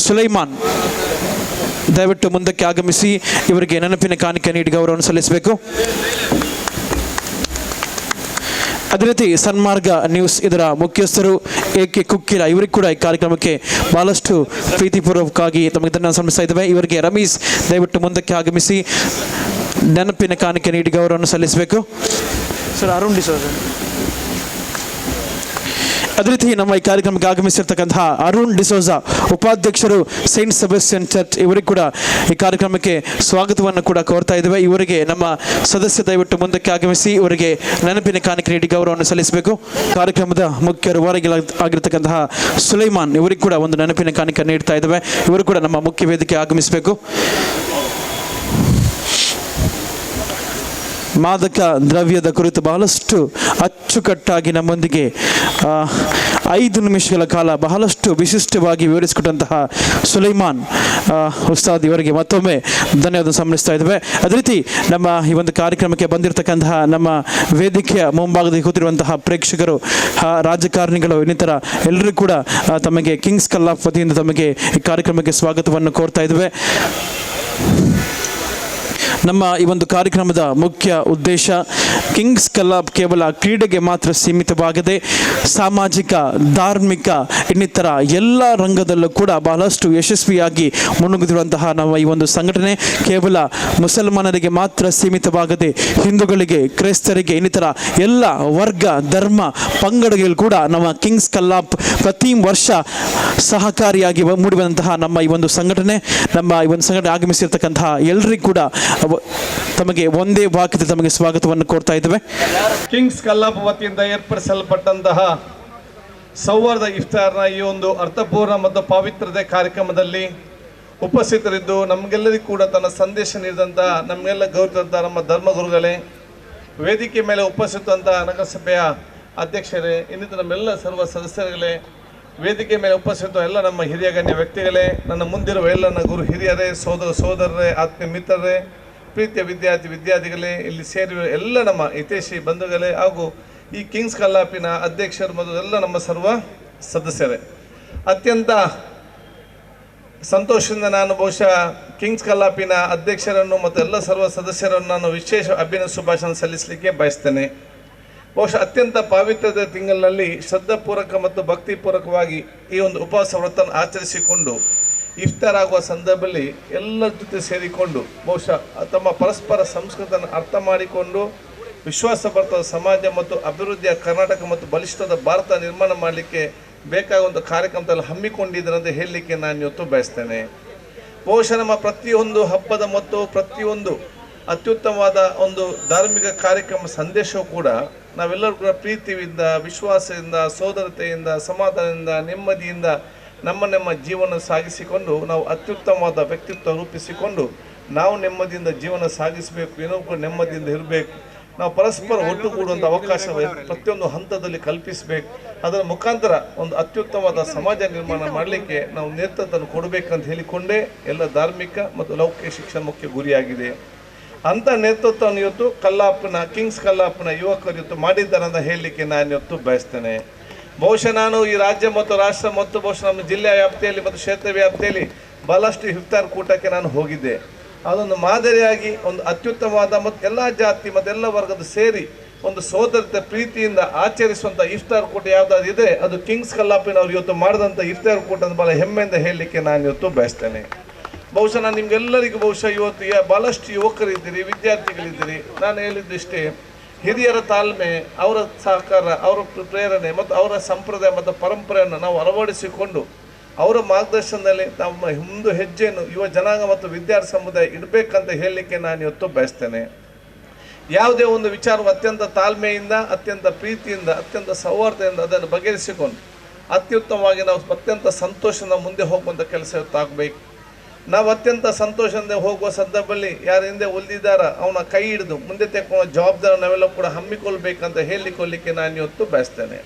ಸುಲೈಮಾನ್ ದಯವಿಟ್ಟು ಮುಂದಕ್ಕೆ ಆಗಮಿಸಿ ಇವರಿಗೆ ನೆನಪಿನ ಕಾಣಿಕೆ ನೀಡಿ ಗೌರವವನ್ನು ಸಲ್ಲಿಸಬೇಕು. ಅದೇ ರೀತಿ ಸನ್ಮಾರ್ಗ ನ್ಯೂಸ್ ಇದರ ಮುಖ್ಯಸ್ಥರು AK ಕುಕ್ಕಿಲ, ಇವರಿಗೆ ಕೂಡ ಈ ಕಾರ್ಯಕ್ರಮಕ್ಕೆ ಬಹಳಷ್ಟು ಪ್ರೀತಿಪೂರ್ವಕವಾಗಿ ತಮಗೆ ಧನ್ಯವಾದ ಸಲ್ಲಿಸ್ತಾ ಇದ್ದೇವೆ. ಇವರಿಗೆ ರಮೀಸ್ ದಯವಿಟ್ಟು ಮುಂದಕ್ಕೆ ಆಗಮಿಸಿ ನೆನಪಿನ ಕಾಣಿಕೆ ನೀಡಿ ಗೌರವವನ್ನು ಸಲ್ಲಿಸಬೇಕು. ಸರ್ ಅರುಣ್ ಡಿಸೋಜ. ಅದೇ ರೀತಿ ನಮ್ಮ ಈ ಕಾರ್ಯಕ್ರಮಕ್ಕೆ ಆಗಮಿಸಿರ್ತಕ್ಕಂತಹ ಅರುಣ್ ಡಿಸೋಜಾ, ಉಪಾಧ್ಯಕ್ಷರು ಸೈಂಟ್ ಸೆಬಾಸ್ಟಿಯನ್ ಚರ್ಚ್, ಇವರಿಗೆ ಕೂಡ ಈ ಕಾರ್ಯಕ್ರಮಕ್ಕೆ ಸ್ವಾಗತವನ್ನು ಕೂಡ ಕೋರ್ತಾ ಇದ್ದೇವೆ. ಇವರಿಗೆ ನಮ್ಮ ಸದಸ್ಯ ದಯವಿಟ್ಟು ಮುಂದಕ್ಕೆ ಆಗಮಿಸಿ ಇವರಿಗೆ ನೆನಪಿನ ಕಾಣಿಕೆ ನೀಡಿ ಗೌರವವನ್ನು ಸಲ್ಲಿಸಬೇಕು. ಕಾರ್ಯಕ್ರಮದ ಮುಖ್ಯ ರೂವಾರಿಗಳಾಗಿರ್ತಕ್ಕಂತಹ ಸುಲೈಮಾನ್, ಇವರಿಗೆ ಕೂಡ ಒಂದು ನೆನಪಿನ ಕಾಣಿಕೆ ನೀಡ್ತಾ ಇದ್ದೇವೆ. ಇವರು ಕೂಡ ನಮ್ಮ ಮುಖ್ಯ ವೇದಿಕೆ ಆಗಮಿಸಬೇಕು. ಮಾದಕ ದ್ರವ್ಯದ ಕುರಿತು ಬಹಳಷ್ಟು ಅಚ್ಚುಕಟ್ಟಾಗಿ ನಮ್ಮೊಂದಿಗೆ 5 ನಿಮಿಷಗಳ ಕಾಲ ಬಹಳಷ್ಟು ವಿಶಿಷ್ಟವಾಗಿ ವಿವರಿಸಿಕೊಟ್ಟಂತಹ ಸುಲೈಮಾನ್ ಉಸ್ತಾದ್ ಇವರಿಗೆ ಮತ್ತೊಮ್ಮೆ ಧನ್ಯವಾದ ಸಲ್ಲಿಸ್ತಾ ಇದ್ದೇವೆ. ಅದೇ ರೀತಿ ನಮ್ಮ ಈ ಒಂದು ಕಾರ್ಯಕ್ರಮಕ್ಕೆ ಬಂದಿರತಕ್ಕಂತಹ ನಮ್ಮ ವೇದಿಕೆಯ ಮುಂಭಾಗದಲ್ಲಿ ಕೂತಿರುವಂತಹ ಪ್ರೇಕ್ಷಕರು, ರಾಜಕಾರಣಿಗಳು, ಇನ್ನಿತರ ಎಲ್ಲರೂ ಕೂಡ ತಮಗೆ ಕಿಂಗ್ಸ್ ಕಲ್ಲಾಪ್ ವತಿಯಿಂದ ತಮಗೆ ಈ ಕಾರ್ಯಕ್ರಮಕ್ಕೆ ಸ್ವಾಗತವನ್ನು ಕೋರ್ತಾ ಇದ್ದೇವೆ. ನಮ್ಮ ಈ ಒಂದು ಕಾರ್ಯಕ್ರಮದ ಮುಖ್ಯ ಉದ್ದೇಶ ಕಿಂಗ್ಸ್ ಕಲ್ಲಾಪ್ ಕೇವಲ ಕ್ರೀಡೆಗೆ ಮಾತ್ರ ಸೀಮಿತವಾಗದೆ ಸಾಮಾಜಿಕ, ಧಾರ್ಮಿಕ, ಇನ್ನಿತರ ಎಲ್ಲ ರಂಗದಲ್ಲೂ ಕೂಡ ಬಹಳಷ್ಟು ಯಶಸ್ವಿಯಾಗಿ ಮುನ್ನುಗ್ಗುತ್ತಿರುವಂತಹ ನಮ್ಮ ಈ ಒಂದು ಸಂಘಟನೆ ಕೇವಲ ಮುಸಲ್ಮಾನರಿಗೆ ಮಾತ್ರ ಸೀಮಿತವಾಗದೆ ಹಿಂದೂಗಳಿಗೆ, ಕ್ರೈಸ್ತರಿಗೆ, ಇನ್ನಿತರ ಎಲ್ಲ ವರ್ಗ, ಧರ್ಮ, ಪಂಗಡಗಳು ಕೂಡ ನಮ್ಮ ಕಿಂಗ್ಸ್ ಕಲ್ಲಾಪ್ ಪ್ರತಿ ವರ್ಷ ಸಹಕಾರಿಯಾಗಿ ಮೂಡಿಬಂದಂತಹ ನಮ್ಮ ಈ ಒಂದು ಸಂಘಟನೆ, ನಮ್ಮ ಈ ಒಂದು ಸಂಘಟನೆ ಆಗಮಿಸಿರ್ತಕ್ಕಂತಹ ಎಲ್ಲರಿಗೂ ಕೂಡ ತಮಗೆ ಒಂದೇ ವಾಕ್ಯದಲ್ಲಿ ತಮಗೆ ಸ್ವಾಗತವನ್ನು ಕೋರ್ತಾ ಇದ್ದೇವೆ. ಕಿಂಗ್ಸ್ ಕಲ್ಲಾಪ್ ವತಿಯಿಂದ ಏರ್ಪಡಿಸಲ್ಪಟ್ಟಂತಹ ಸೌಹಾರ್ದ ಇಫ್ತಾರ್ನ ಈ ಒಂದು ಅರ್ಥಪೂರ್ಣ ಮತ್ತು ಪಾವಿತ್ರತೆ ಕಾರ್ಯಕ್ರಮದಲ್ಲಿ ಉಪಸ್ಥಿತರಿದ್ದು ನಮಗೆಲ್ಲರಿಗೂ ಕೂಡ ತನ್ನ ಸಂದೇಶ ನೀಡಿದಂಥ ನಮಗೆಲ್ಲ ಗೌರವಿಸಿದಂಥ ನಮ್ಮ ಧರ್ಮಗುರುಗಳೇ, ವೇದಿಕೆ ಮೇಲೆ ಉಪಸ್ಥಿತಂಥ ನಗರಸಭೆಯ ಅಧ್ಯಕ್ಷರೇ, ಇನ್ನಿತರ ನಮ್ಮೆಲ್ಲ ಸರ್ವ ಸದಸ್ಯರುಗಳೇ, ವೇದಿಕೆ ಮೇಲೆ ಉಪಸ್ಥಿತ ಎಲ್ಲ ನಮ್ಮ ಹಿರಿಯ ಗಣ್ಯ ವ್ಯಕ್ತಿಗಳೇ, ನನ್ನ ಮುಂದಿರುವ ಎಲ್ಲ ನನ್ನ ಗುರು ಹಿರಿಯರೇ, ಸೋದರರೇ, ಆತ್ಮೀಯ ಮಿತ್ರರೇ, ಪ್ರೀತಿಯ ವಿದ್ಯಾರ್ಥಿಗಳೇ, ಇಲ್ಲಿ ಸೇರಿರುವ ಎಲ್ಲ ನಮ್ಮ ಹಿತೈಷಿ ಬಂಧುಗಳೇ, ಹಾಗೂ ಈ ಕಿಂಗ್ಸ್ ಕಲ್ಲಾಪಿನ ಅಧ್ಯಕ್ಷರು ಮತ್ತು ಎಲ್ಲ ನಮ್ಮ ಸರ್ವ ಸದಸ್ಯರೇ, ಅತ್ಯಂತ ಸಂತೋಷದಿಂದ ನಾನು ಬಹುಶಃ ಕಿಂಗ್ಸ್ ಕಲ್ಲಾಪಿನ ಅಧ್ಯಕ್ಷರನ್ನು ಮತ್ತು ಎಲ್ಲ ಸರ್ವ ಸದಸ್ಯರನ್ನು ನಾನು ವಿಶೇಷ ಅಭಿನಂದನೆ ಶುಭಾಶಯ ಸಲ್ಲಿಸಲಿಕ್ಕೆ ಬಯಸ್ತೇನೆ. ಬಹುಶಃ ಅತ್ಯಂತ ಪವಿತ್ರದ ತಿಂಗಳಿನಲ್ಲಿ ಶ್ರದ್ಧಾಪೂರ್ವಕ ಮತ್ತು ಭಕ್ತಿಪೂರ್ವಕವಾಗಿ ಈ ಒಂದು ಉಪವಾಸ ವ್ರತವನ್ನು ಆಚರಿಸಿಕೊಂಡು ಇಫ್ತಾರ್ ಆಗುವ ಸಂದರ್ಭದಲ್ಲಿ ಎಲ್ಲರ ಜೊತೆ ಸೇರಿಕೊಂಡು ಬಹುಶಃ ತಮ್ಮ ಪರಸ್ಪರ ಸಂಸ್ಕೃತಿಯನ್ನು ಅರ್ಥ ಮಾಡಿಕೊಂಡು ವಿಶ್ವಾಸಭರಿತ ಸಮಾಜ ಮತ್ತು ಅಭಿವೃದ್ಧಿಯ ಕರ್ನಾಟಕ ಮತ್ತು ಬಲಿಷ್ಠದ ಭಾರತ ನಿರ್ಮಾಣ ಮಾಡಲಿಕ್ಕೆ ಬೇಕಾಗುವಂಥ ಕಾರ್ಯಕ್ರಮದಲ್ಲಿ ಹಮ್ಮಿಕೊಂಡಿದ್ದಾರೆ ಅಂತ ಹೇಳಲಿಕ್ಕೆ ನಾನು ಇವತ್ತು ಬಯಸ್ತೇನೆ. ಬಹುಶಃ ನಮ್ಮ ಪ್ರತಿಯೊಂದು ಹಬ್ಬದ ಮತ್ತು ಪ್ರತಿಯೊಂದು ಅತ್ಯುತ್ತಮವಾದ ಒಂದು ಧಾರ್ಮಿಕ ಕಾರ್ಯಕ್ರಮ ಸಂದೇಶವೂ ಕೂಡ ನಾವೆಲ್ಲರೂ ಕೂಡ ಪ್ರೀತಿಯಿಂದ, ವಿಶ್ವಾಸದಿಂದ, ಸೋದರತೆಯಿಂದ, ಸಮಾಧಾನದಿಂದ, ನೆಮ್ಮದಿಯಿಂದ ನಮ್ಮ ಜೀವನ ಸಾಗಿಸಿಕೊಂಡು ನಾವು ಅತ್ಯುತ್ತಮವಾದ ವ್ಯಕ್ತಿತ್ವ ರೂಪಿಸಿಕೊಂಡು ನಾವು ನೆಮ್ಮದಿಯಿಂದ ಜೀವನ ಸಾಗಿಸಬೇಕು, ಇನ್ನೊಬ್ಬರು ಕೂಡ ನೆಮ್ಮದಿಯಿಂದ ಇರಬೇಕು, ನಾವು ಪರಸ್ಪರ ಒಟ್ಟುಗೂಡುವಂಥ ಅವಕಾಶ ಪ್ರತಿಯೊಂದು ಹಂತದಲ್ಲಿ ಕಲ್ಪಿಸಬೇಕು. ಅದರ ಮುಖಾಂತರ ಒಂದು ಅತ್ಯುತ್ತಮವಾದ ಸಮಾಜ ನಿರ್ಮಾಣ ಮಾಡಲಿಕ್ಕೆ ನಾವು ನೇತೃತ್ವವನ್ನು ಕೊಡಬೇಕಂತ ಹೇಳಿಕೊಂಡೇ ಎಲ್ಲ ಧಾರ್ಮಿಕ ಮತ್ತು ಲೌಕಿಕ ಶಿಕ್ಷಣ ಮುಖ್ಯ ಗುರಿಯಾಗಿದೆ. ಅಂಥ ನೇತೃತ್ವವನ್ನು ಇವತ್ತು ಕಿಂಗ್ಸ್ ಕಲ್ಲಾಪ್ನ ಯುವಕರು ಇವತ್ತು ಮಾಡಿದ್ದಾರೆ ಅಂತ ಹೇಳಲಿಕ್ಕೆ ನಾನು ಇವತ್ತು ಬಯಸ್ತೇನೆ. ಬಹುಶಃ ನಾನು ಈ ರಾಜ್ಯ ಮತ್ತು ರಾಷ್ಟ್ರ ಮತ್ತು ಬಹುಶಃ ನಮ್ಮ ಜಿಲ್ಲೆಯ ವ್ಯಾಪ್ತಿಯಲ್ಲಿ ಮತ್ತು ಕ್ಷೇತ್ರ ವ್ಯಾಪ್ತಿಯಲ್ಲಿ ಬಹಳಷ್ಟು ಇಫ್ತಾರ್ ಕೂಟಕ್ಕೆ ನಾನು ಹೋಗಿದ್ದೆ. ಅದೊಂದು ಮಾದರಿಯಾಗಿ ಒಂದು ಅತ್ಯುತ್ತಮವಾದ ಮತ್ತು ಎಲ್ಲ ಜಾತಿ ಮತ್ತು ಎಲ್ಲ ವರ್ಗದ ಸೇರಿ ಒಂದು ಸೋದರತೆ ಪ್ರೀತಿಯಿಂದ ಆಚರಿಸುವಂಥ ಇಫ್ತಾರ್ ಕೂಟ ಯಾವುದಾದ್ರು ಇದೆ ಅದು ಕಿಂಗ್ಸ್ ಕಲ್ಲಾಪಿನವ್ರು ಇವತ್ತು ಮಾಡಿದಂಥ ಇಫ್ತಾರ್ ಕೂಟ ಅಂತ ಭಾಳ ಹೆಮ್ಮೆಯಿಂದ ಹೇಳಲಿಕ್ಕೆ ನಾನು ಇವತ್ತು ಬಯಸ್ತೇನೆ. ಬಹುಶಃ ನಾನು ನಿಮಗೆಲ್ಲರಿಗೂ ಬಹುಶಃ ಇವತ್ತು ಭಾಳಷ್ಟು ಯುವಕರಿದ್ದೀರಿ, ವಿದ್ಯಾರ್ಥಿಗಳಿದ್ದೀರಿ. ನಾನು ಹೇಳಿದ್ದಷ್ಟೇ, ಹಿರಿಯರ ತಾಳ್ಮೆ, ಅವರ ಸಹಕಾರ, ಅವರ ಪ್ರೇರಣೆ ಮತ್ತು ಅವರ ಸಂಪ್ರದಾಯ ಮತ್ತು ಪರಂಪರೆಯನ್ನು ನಾವು ಅಳವಡಿಸಿಕೊಂಡು ಅವರ ಮಾರ್ಗದರ್ಶನದಲ್ಲಿ ನಮ್ಮ ಒಂದು ಹೆಜ್ಜೆಯನ್ನು ಯುವ ಜನಾಂಗ ಮತ್ತು ವಿದ್ಯಾರ್ಥಿ ಸಮುದಾಯ ಇಡಬೇಕಂತ ಹೇಳಲಿಕ್ಕೆ ನಾನು ಇವತ್ತು ಬಯಸ್ತೇನೆ. ಯಾವುದೇ ಒಂದು ವಿಚಾರವು ಅತ್ಯಂತ ತಾಳ್ಮೆಯಿಂದ, ಅತ್ಯಂತ ಪ್ರೀತಿಯಿಂದ, ಅತ್ಯಂತ ಸೌಹಾರ್ದದಿಂದ ಅದನ್ನು ಬಗೆಹರಿಸಿಕೊಂಡು ಅತ್ಯುತ್ತಮವಾಗಿ ನಾವು ಅತ್ಯಂತ ಸಂತೋಷದಿಂದ ಮುಂದೆ ಹೋಗುವಂಥ ಕೆಲಸ ಇವತ್ತಾಗಬೇಕು. ನಾವು ಅತ್ಯಂತ ಸಂತೋಷದಿಂದ ಹೋಗುವ ಸಂದರ್ಭದಲ್ಲಿ ಯಾರ ಹಿಂದೆ ಉಳಿದಿದ್ದಾರ ಅವನ ಕೈ ಹಿಡಿದು ಮುಂದೆ ತೆಕ್ಕೊಳ್ಳೋ ಜವಾಬ್ದಾರಿ ನಾವೆಲ್ಲ ಕೂಡ ಹಮ್ಮಿಕೊಳ್ಬೇಕಂತ ಹೇಳಿಕೊಳ್ಳಲಿಕ್ಕೆ ನಾನು ಇವತ್ತು ಬಯಸ್ತೇನೆ.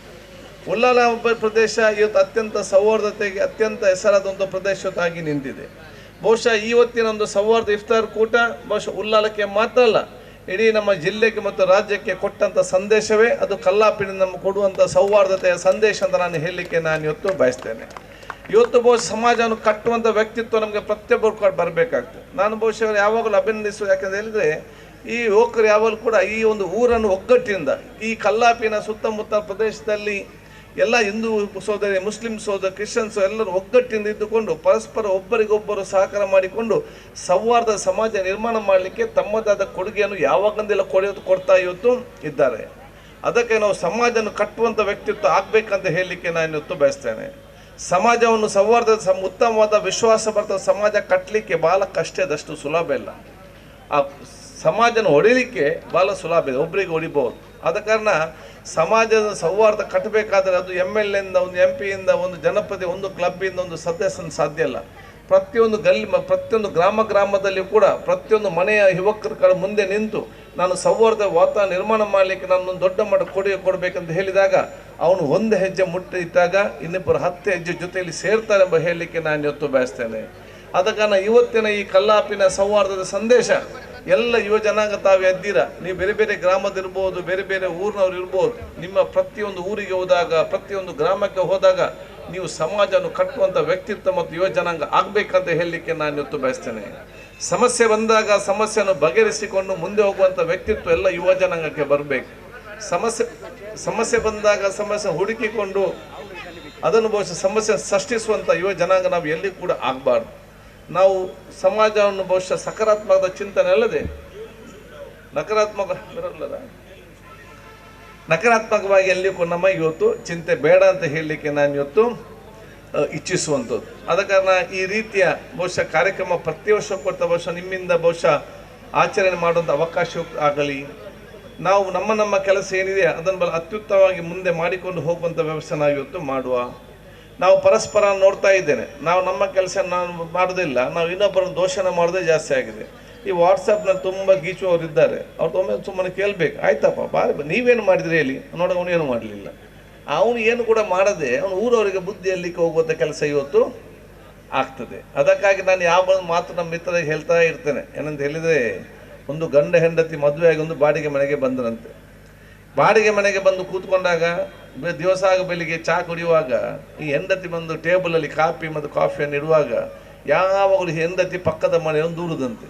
ಉಲ್ಲಾಲ ಪ್ರದೇಶ ಇವತ್ತು ಅತ್ಯಂತ ಸೌಹಾರ್ದತೆಗೆ ಅತ್ಯಂತ ಹೆಸರಾದ ಒಂದು ಪ್ರದೇಶವಾಗಿ ನಿಂತಿದೆ. ಬಹುಶಃ ಇವತ್ತಿನ ಒಂದು ಸೌಹಾರ್ದ ಇಫ್ತಾರ್ ಕೂಟ ಬಹುಶಃ ಉಲ್ಲಾಲಕ್ಕೆ ಮಾತ್ರ ಅಲ್ಲ, ಇಡೀ ನಮ್ಮ ಜಿಲ್ಲೆಗೆ ಮತ್ತು ರಾಜ್ಯಕ್ಕೆ ಕೊಟ್ಟಂಥ ಸಂದೇಶವೇ ಅದು ಕಲ್ಲಾಪಿನಿಂದ ನಮಗೆ ಕೊಡುವಂಥ ಸೌಹಾರ್ದತೆಯ ಸಂದೇಶ ಅಂತ ನಾನು ಹೇಳಲಿಕ್ಕೆ ನಾನು ಇವತ್ತು ಬಯಸ್ತೇನೆ. ಇವತ್ತು ಬಹುಶಃ ಸಮಾಜವನ್ನು ಕಟ್ಟುವಂಥ ವ್ಯಕ್ತಿತ್ವ ನಮಗೆ ಪ್ರತಿಯೊಬ್ಬರು ಬರಬೇಕಾಗ್ತದೆ. ನಾನು ಬಹುಶಃ ಯಾವಾಗಲೂ ಅಭಿನಂದಿಸುವುದು ಯಾಕೆಂದರೆ ಹೇಳಿದರೆ ಈ ಯುವಕರು ಯಾವಾಗಲೂ ಕೂಡ ಈ ಒಂದು ಊರನ್ನು ಒಗ್ಗಟ್ಟಿನಿಂದ ಈ ಕಲ್ಲಾಪಿನ ಸುತ್ತಮುತ್ತ ಪ್ರದೇಶದಲ್ಲಿ ಎಲ್ಲ ಹಿಂದೂ ಸೋದರಿ, ಮುಸ್ಲಿಂ ಸೋದರ, ಕ್ರಿಶ್ಚಿಯನ್ಸು ಎಲ್ಲರೂ ಒಗ್ಗಟ್ಟಿನಿಂದ ಇದ್ದುಕೊಂಡು ಪರಸ್ಪರ ಒಬ್ಬರಿಗೊಬ್ಬರು ಸಹಕಾರ ಮಾಡಿಕೊಂಡು ಸೌಹಾರ್ದ ಸಮಾಜ ನಿರ್ಮಾಣ ಮಾಡಲಿಕ್ಕೆ ತಮ್ಮದಾದ ಕೊಡುಗೆಯನ್ನು ಯಾವಾಗಂದೆಲ್ಲ ಕೊಡ್ತಾ ಇವತ್ತು ಇದ್ದಾರೆ. ಅದಕ್ಕೆ ನಾವು ಸಮಾಜವನ್ನು ಕಟ್ಟುವಂಥ ವ್ಯಕ್ತಿತ್ವ ಆಗಬೇಕಂತ ಹೇಳಲಿಕ್ಕೆ ನಾನು ಇವತ್ತು ಬಯಸ್ತೇನೆ. ಸಮಾಜವನ್ನು ಸೌಹಾರ್ದದ ಉತ್ತಮವಾದ ವಿಶ್ವಾಸ ಬರ್ತದ ಸಮಾಜ ಕಟ್ಟಲಿಕ್ಕೆ ಭಾಳ ಕಷ್ಟದಷ್ಟು ಸುಲಭ ಇಲ್ಲ. ಆ ಸಮಾಜನ ಹೊಡಿಲಿಕ್ಕೆ ಭಾಳ ಸುಲಭ ಇದೆ, ಒಬ್ಬರಿಗೆ ಹೊಡಿಬೋದು. ಆದ ಕಾರಣ ಸಮಾಜದ ಸೌಹಾರ್ದ ಕಟ್ಟಬೇಕಾದ್ರೆ ಅದು MLA ಇಂದ, ಒಂದು MP ಇಂದ, ಒಂದು ಜನಪ್ರತಿ, ಒಂದು ಕ್ಲಬ್ಬಿಂದ, ಒಂದು ಸದಸ್ಯನ ಸಾಧ್ಯ ಇಲ್ಲ. ಪ್ರತಿಯೊಂದು ಪ್ರತಿಯೊಂದು ಗ್ರಾಮದಲ್ಲಿ ಕೂಡ ಪ್ರತಿಯೊಂದು ಮನೆಯ ಯುವಕರ ಮುಂದೆ ನಿಂತು ನಾನು ಸೌಹಾರ್ದ ವಾತಾವರಣ ನಿರ್ಮಾಣ ಮಾಡಲಿಕ್ಕೆ ನಾನು ಒಂದು ದೊಡ್ಡ ಮಟ್ಟ ಕೊಡಬೇಕಂತ ಹೇಳಿದಾಗ ಅವನು ಒಂದು ಹೆಜ್ಜೆ ಮುಟ್ಟಿಟ್ಟಾಗ ಇನ್ನಿಬ್ಬರು 10 ಹೆಜ್ಜೆ ಜೊತೆಯಲ್ಲಿ ಸೇರ್ತಾರೆ ಎಂಬ ಹೇಳಲಿಕ್ಕೆ ನಾನು ಇವತ್ತು ಬಯಸ್ತೇನೆ. ಆದ ಕಾರಣ ಇವತ್ತಿನ ಈ ಕಲ್ಲಾಪಿನ ಸೌಹಾರ್ದದ ಸಂದೇಶ ಎಲ್ಲ ಯುವ ಜನಾಂಗ ತಾವು ಎದ್ದೀರ. ನೀವು ಬೇರೆ ಬೇರೆ ಗ್ರಾಮದಿರ್ಬೋದು, ಬೇರೆ ಬೇರೆ ಊರಿನವ್ರು ಇರ್ಬೋದು. ನಿಮ್ಮ ಪ್ರತಿಯೊಂದು ಊರಿಗೆ ಹೋದಾಗ, ಪ್ರತಿಯೊಂದು ಗ್ರಾಮಕ್ಕೆ ಹೋದಾಗ ನೀವು ಸಮಾಜವನ್ನು ಕಟ್ಟುವಂಥ ವ್ಯಕ್ತಿತ್ವ ಮತ್ತು ಯುವ ಜನಾಂಗ ಆಗಬೇಕಂತ ಹೇಳಲಿಕ್ಕೆ ನಾನು ಇವತ್ತು ಬಯಸ್ತೇನೆ. ಸಮಸ್ಯೆ ಬಂದಾಗ ಸಮಸ್ಯೆಯನ್ನು ಬಗೆಹರಿಸಿಕೊಂಡು ಮುಂದೆ ಹೋಗುವಂಥ ವ್ಯಕ್ತಿತ್ವ ಎಲ್ಲ ಯುವ ಜನಾಂಗಕ್ಕೆ ಬರಬೇಕು. ಸಮಸ್ಯೆ ಬಂದಾಗ ಸಮಸ್ಯೆ ಹುಡುಕಿಕೊಂಡು ಅದನ್ನು ಬಹುಶಃ ಸಮಸ್ಯೆ ಸೃಷ್ಟಿಸುವಂಥ ಯುವ ಜನಾಂಗ ನಾವು ಎಲ್ಲಿ ಕೂಡ ಆಗಬಾರ್ದು. ನಾವು ಸಮಾಜವನ್ನು ಬಹುಶಃ ಸಕಾರಾತ್ಮಕದ ಚಿಂತನೆ ಅಲ್ಲದೆ ನಕಾರಾತ್ಮಕವಾಗಿ ಎಲ್ಲಿ ಕೂಡ ನಮ್ಮ ಇವತ್ತು ಚಿಂತೆ ಬೇಡ ಅಂತ ಹೇಳಲಿಕ್ಕೆ ನಾನು ಇವತ್ತು ಇಚ್ಛಿಸುವಂಥದ್ದು. ಆದ ಕಾರಣ ಈ ರೀತಿಯ ಬಹುಶಃ ಕಾರ್ಯಕ್ರಮ ಪ್ರತಿ ವರ್ಷ ಕೊಡ್ತಾ ಬಹುಶಃ ನಿಮ್ಮಿಂದ ಬಹುಶಃ ಆಚರಣೆ ಮಾಡುವಂಥ ಅವಕಾಶ ಆಗಲಿ. ನಾವು ನಮ್ಮ ಕೆಲಸ ಏನಿದೆ ಅದನ್ನು ಅತ್ಯುತ್ತಮವಾಗಿ ಮುಂದೆ ಮಾಡಿಕೊಂಡು ಹೋಗುವಂಥ ವ್ಯವಸ್ಥೆ ನಾವು ಇವತ್ತು ಮಾಡುವ. ನಾವು ಪರಸ್ಪರ ನೋಡ್ತಾ ಇದ್ದೇನೆ, ನಾವು ನಮ್ಮ ಕೆಲಸ ನಾನು ಮಾಡೋದಿಲ್ಲ, ನಾವು ಇನ್ನೊಬ್ಬರ ದೋಷಣ ಮಾಡೋದೇ ಜಾಸ್ತಿ ಆಗಿದೆ. ಈ ವಾಟ್ಸಪ್ನಲ್ಲಿ ತುಂಬ ಗೀಚುವವರು ಇದ್ದಾರೆ, ಅವ್ರು ಒಮ್ಮೆ ಸುಮ್ಮನೆ ಕೇಳಬೇಕು, ಆಯ್ತಪ್ಪ ಬಾರಿ ನೀವೇನು ಮಾಡಿದ್ರಿ ಹೇಳಿ ನೋಡ. ಅವನು ಏನು ಮಾಡಲಿಲ್ಲ, ಅವನು ಏನು ಕೂಡ ಮಾಡದೆ ಅವನು ಊರವರಿಗೆ ಬುದ್ಧಿ ಹೇಳಲಿಕ್ಕೆ ಹೋಗುವಂಥ ಕೆಲಸ ಇವತ್ತು ಆಗ್ತದೆ. ಅದಕ್ಕಾಗಿ ನಾನು ಯಾವ ಮಾತು ನಮ್ಮ ಮಿತ್ರರಿಗೆ ಹೇಳ್ತಾ ಇರ್ತೇನೆ ಏನಂತ ಹೇಳಿದರೆ, ಒಂದು ಗಂಡ ಹೆಂಡತಿ ಮದುವೆ ಆಗಿ ಒಂದು ಬಾಡಿಗೆ ಮನೆಗೆ ಬಂದರಂತೆ. ಬಾಡಿಗೆ ಮನೆಗೆ ಬಂದು ಕೂತ್ಕೊಂಡಾಗ ದಿವಸ ಬೆಳಿಗ್ಗೆ ಚಹಾ ಕುಡಿಯುವಾಗ ಈ ಹೆಂಡತಿ ಬಂದು ಟೇಬಲಲ್ಲಿ ಕಾಫಿ ಮತ್ತು ಕಾಫಿಯನ್ನು ಇಡುವಾಗ ಯಾವಾಗಲೂ ಹೆಂಡತಿ ಪಕ್ಕದ ಮನೆಯನ್ನು ದೂರದಂತೆ.